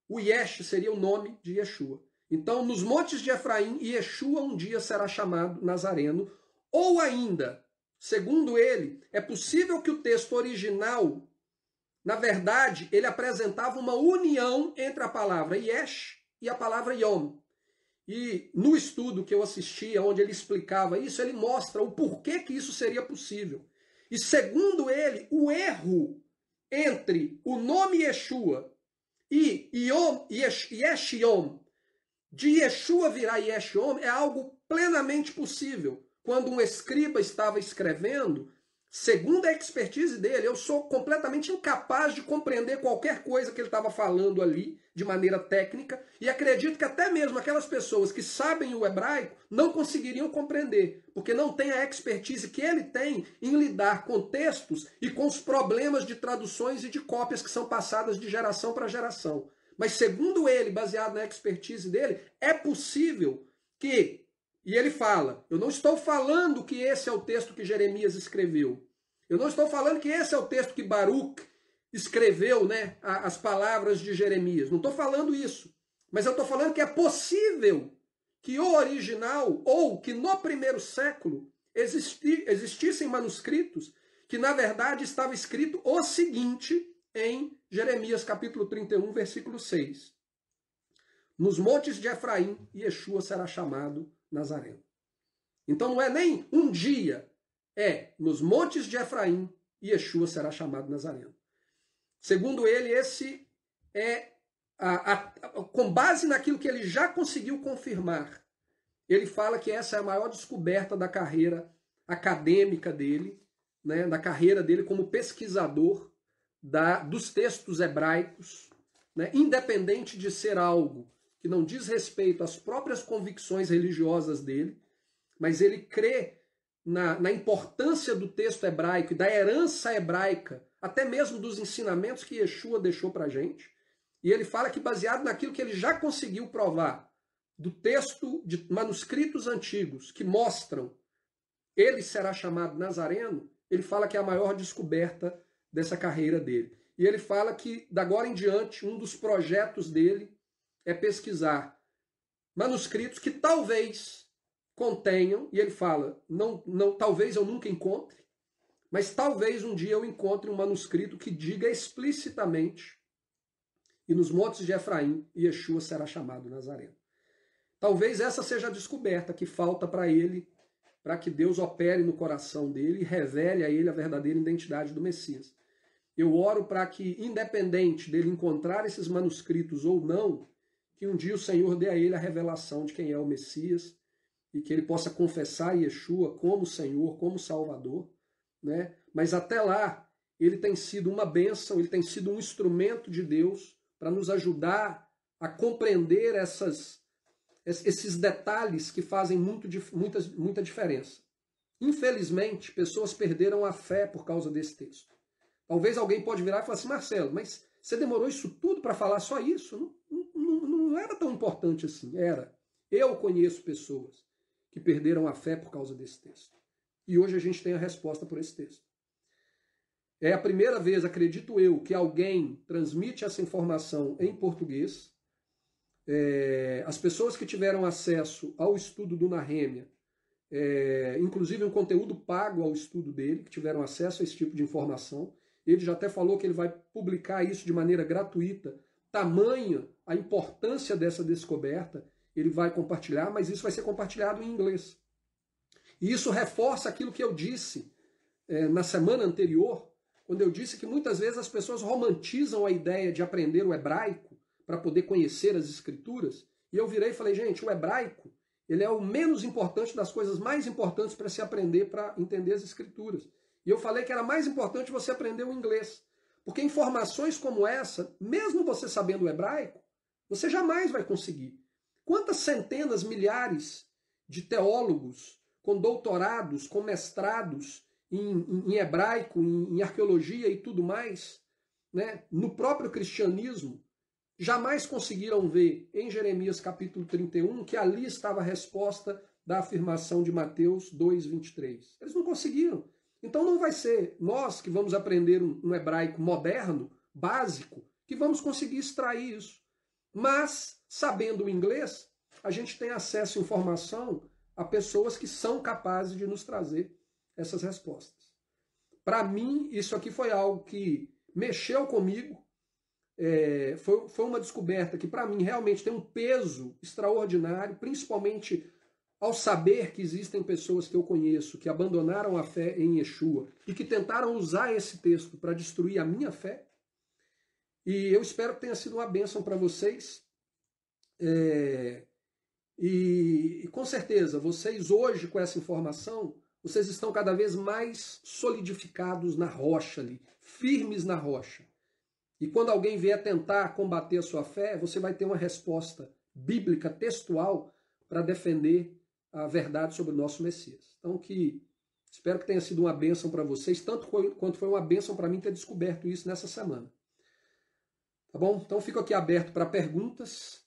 o Yesh seria o nome de Yeshua. Então, nos montes de Efraim, Yeshua um dia será chamado Nazareno. Ou ainda, segundo ele, é possível que o texto original, na verdade, ele apresentava uma união entre a palavra Yesh e a palavra Yom. E no estudo que eu assisti, onde ele explicava isso, ele mostra o porquê que isso seria possível. E segundo ele, o erro entre o nome Yeshua e Yeshiom, de Yeshua virar Yeshiom, é algo plenamente possível. Quando um escriba estava escrevendo, segundo a expertise dele, eu sou completamente incapaz de compreender qualquer coisa que ele estava falando ali, de maneira técnica, e acredito que até mesmo aquelas pessoas que sabem o hebraico não conseguiriam compreender, porque não tem a expertise que ele tem em lidar com textos e com os problemas de traduções e de cópias que são passadas de geração para geração. Mas segundo ele, baseado na expertise dele, é possível que, e ele fala, eu não estou falando que esse é o texto que Jeremias escreveu, eu não estou falando que esse é o texto que Baruch escreveu, né, as palavras de Jeremias. Não estou falando isso. Mas eu estou falando que é possível que o original, ou que no primeiro século, existissem manuscritos que, na verdade, estava escrito o seguinte em Jeremias capítulo 31, versículo 6. Nos montes de Efraim, Yeshua será chamado Nazareno. Então não é nem um dia, é nos montes de Efraim, Yeshua será chamado Nazareno. Segundo ele, esse é, com base naquilo que ele já conseguiu confirmar, ele fala que essa é a maior descoberta da carreira acadêmica dele, né, da carreira dele como pesquisador dos textos hebraicos, né, independente de ser algo que não diz respeito às próprias convicções religiosas dele, mas ele crê na importância do texto hebraico e da herança hebraica, até mesmo dos ensinamentos que Yeshua deixou para a gente. E ele fala que, baseado naquilo que ele já conseguiu provar do texto de manuscritos antigos que mostram ele será chamado Nazareno, ele fala que é a maior descoberta dessa carreira dele. e ele fala que, da agora em diante, um dos projetos dele é pesquisar manuscritos que talvez contenham, e ele fala, talvez eu nunca encontre, mas talvez um dia eu encontre um manuscrito que diga explicitamente, e nos montes de Efraim, Yeshua será chamado Nazareno. Talvez essa seja a descoberta que falta para ele, para que Deus opere no coração dele e revele a ele a verdadeira identidade do Messias. Eu oro para que, independente dele encontrar esses manuscritos ou não, que um dia o Senhor dê a ele a revelação de quem é o Messias e que ele possa confessar Yeshua como Senhor, como Salvador, né? Mas até lá, ele tem sido uma bênção, ele tem sido um instrumento de Deus para nos ajudar a compreender esses detalhes que fazem muita diferença. Infelizmente, pessoas perderam a fé por causa desse texto. Talvez alguém pode virar e falar assim, Marcelo, mas você demorou isso tudo para falar só isso? Não era tão importante assim. Era. Eu conheço pessoas que perderam a fé por causa desse texto. E hoje a gente tem a resposta por esse texto. É a primeira vez, acredito eu, que alguém transmite essa informação em português. As pessoas que tiveram acesso ao estudo do Nehemia, inclusive um conteúdo pago ao estudo dele, que tiveram acesso a esse tipo de informação, ele já até falou que ele vai publicar isso de maneira gratuita, tamanha a importância dessa descoberta, ele vai compartilhar, mas isso vai ser compartilhado em inglês. E isso reforça aquilo que eu disse na semana anterior, quando eu disse que muitas vezes as pessoas romantizam a ideia de aprender o hebraico para poder conhecer as escrituras, e eu virei e falei, gente, o hebraico ele é o menos importante das coisas mais importantes para se aprender, para entender as escrituras. E eu falei que era mais importante você aprender o inglês. Porque informações como essa, mesmo você sabendo o hebraico, você jamais vai conseguir. Quantas centenas, milhares de teólogos com doutorados, com mestrados em hebraico, em arqueologia e tudo mais, né, no próprio cristianismo, jamais conseguiram ver em Jeremias capítulo 31 que ali estava a resposta da afirmação de Mateus 2:23. Eles não conseguiram. Então não vai ser nós que vamos aprender um hebraico moderno, básico, que vamos conseguir extrair isso. Mas, sabendo o inglês, a gente tem acesso à informação a pessoas que são capazes de nos trazer essas respostas. Para mim, isso aqui foi algo que mexeu comigo, foi uma descoberta que para mim realmente tem um peso extraordinário, principalmente ao saber que existem pessoas que eu conheço que abandonaram a fé em Yeshua e que tentaram usar esse texto para destruir a minha fé. E eu espero que tenha sido uma bênção para vocês. E com certeza, vocês hoje com essa informação, vocês estão cada vez mais solidificados na rocha ali, firmes na rocha. E quando alguém vier tentar combater a sua fé, você vai ter uma resposta bíblica, textual, para defender a verdade sobre o nosso Messias. Então, espero que tenha sido uma bênção para vocês, tanto quanto foi uma bênção para mim ter descoberto isso nessa semana. Tá bom? Então, fico aqui aberto para perguntas.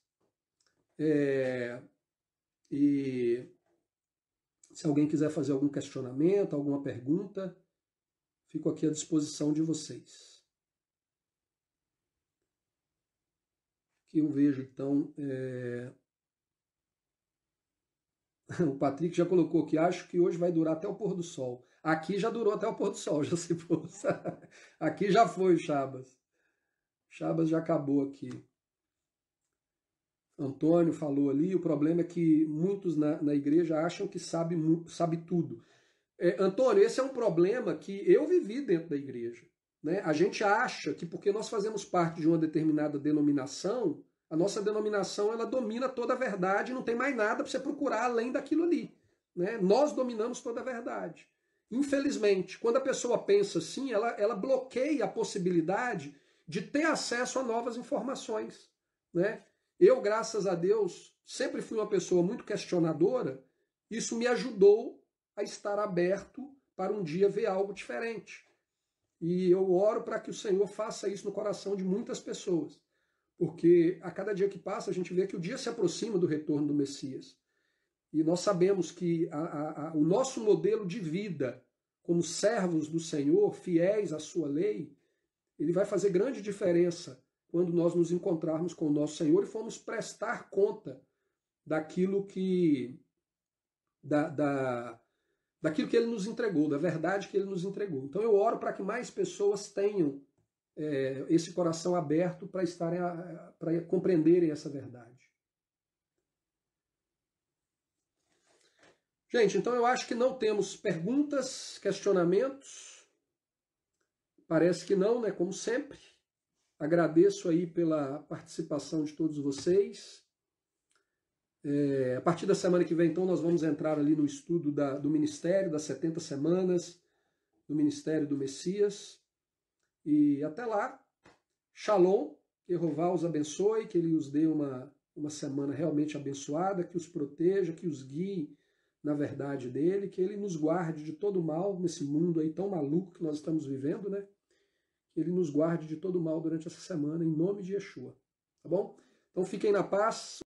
E se alguém quiser fazer algum questionamento, alguma pergunta, fico aqui à disposição de vocês. Aqui eu vejo, então, o Patrick já colocou que acho que hoje vai durar até o pôr do sol. Aqui já durou até o pôr do sol, já se pôs. Aqui já foi o Shabas. Shabas já acabou aqui. Antônio falou ali, o problema é que muitos na igreja acham que sabe tudo. Antônio, esse é um problema que eu vivi dentro da igreja. Né? A gente acha que porque nós fazemos parte de uma determinada denominação, a nossa denominação ela domina toda a verdade, não tem mais nada para você procurar além daquilo ali. Né? Nós dominamos toda a verdade. Infelizmente, quando a pessoa pensa assim, ela bloqueia a possibilidade de ter acesso a novas informações. Né? Eu, graças a Deus, sempre fui uma pessoa muito questionadora, isso me ajudou a estar aberto para um dia ver algo diferente. E eu oro para que o Senhor faça isso no coração de muitas pessoas. Porque a cada dia que passa, a gente vê que o dia se aproxima do retorno do Messias. E nós sabemos que o nosso modelo de vida, como servos do Senhor, fiéis à sua lei, ele vai fazer grande diferença quando nós nos encontrarmos com o nosso Senhor e formos prestar conta daquilo que daquilo que ele nos entregou, da verdade que ele nos entregou. Então eu oro para que mais pessoas tenham esse coração aberto para compreenderem essa verdade. Gente, então eu acho que não temos perguntas, questionamentos. Parece que não, né? Como sempre. Agradeço aí pela participação de todos vocês. A partir da semana que vem, então, nós vamos entrar ali no estudo do ministério, das 70 semanas, do ministério do Messias. E até lá, Shalom, que Jeová os abençoe, que ele os dê uma semana realmente abençoada, que os proteja, que os guie na verdade dele, que ele nos guarde de todo mal nesse mundo aí tão maluco que nós estamos vivendo, né? Que ele nos guarde de todo mal durante essa semana, em nome de Yeshua. Tá bom? Então fiquem na paz.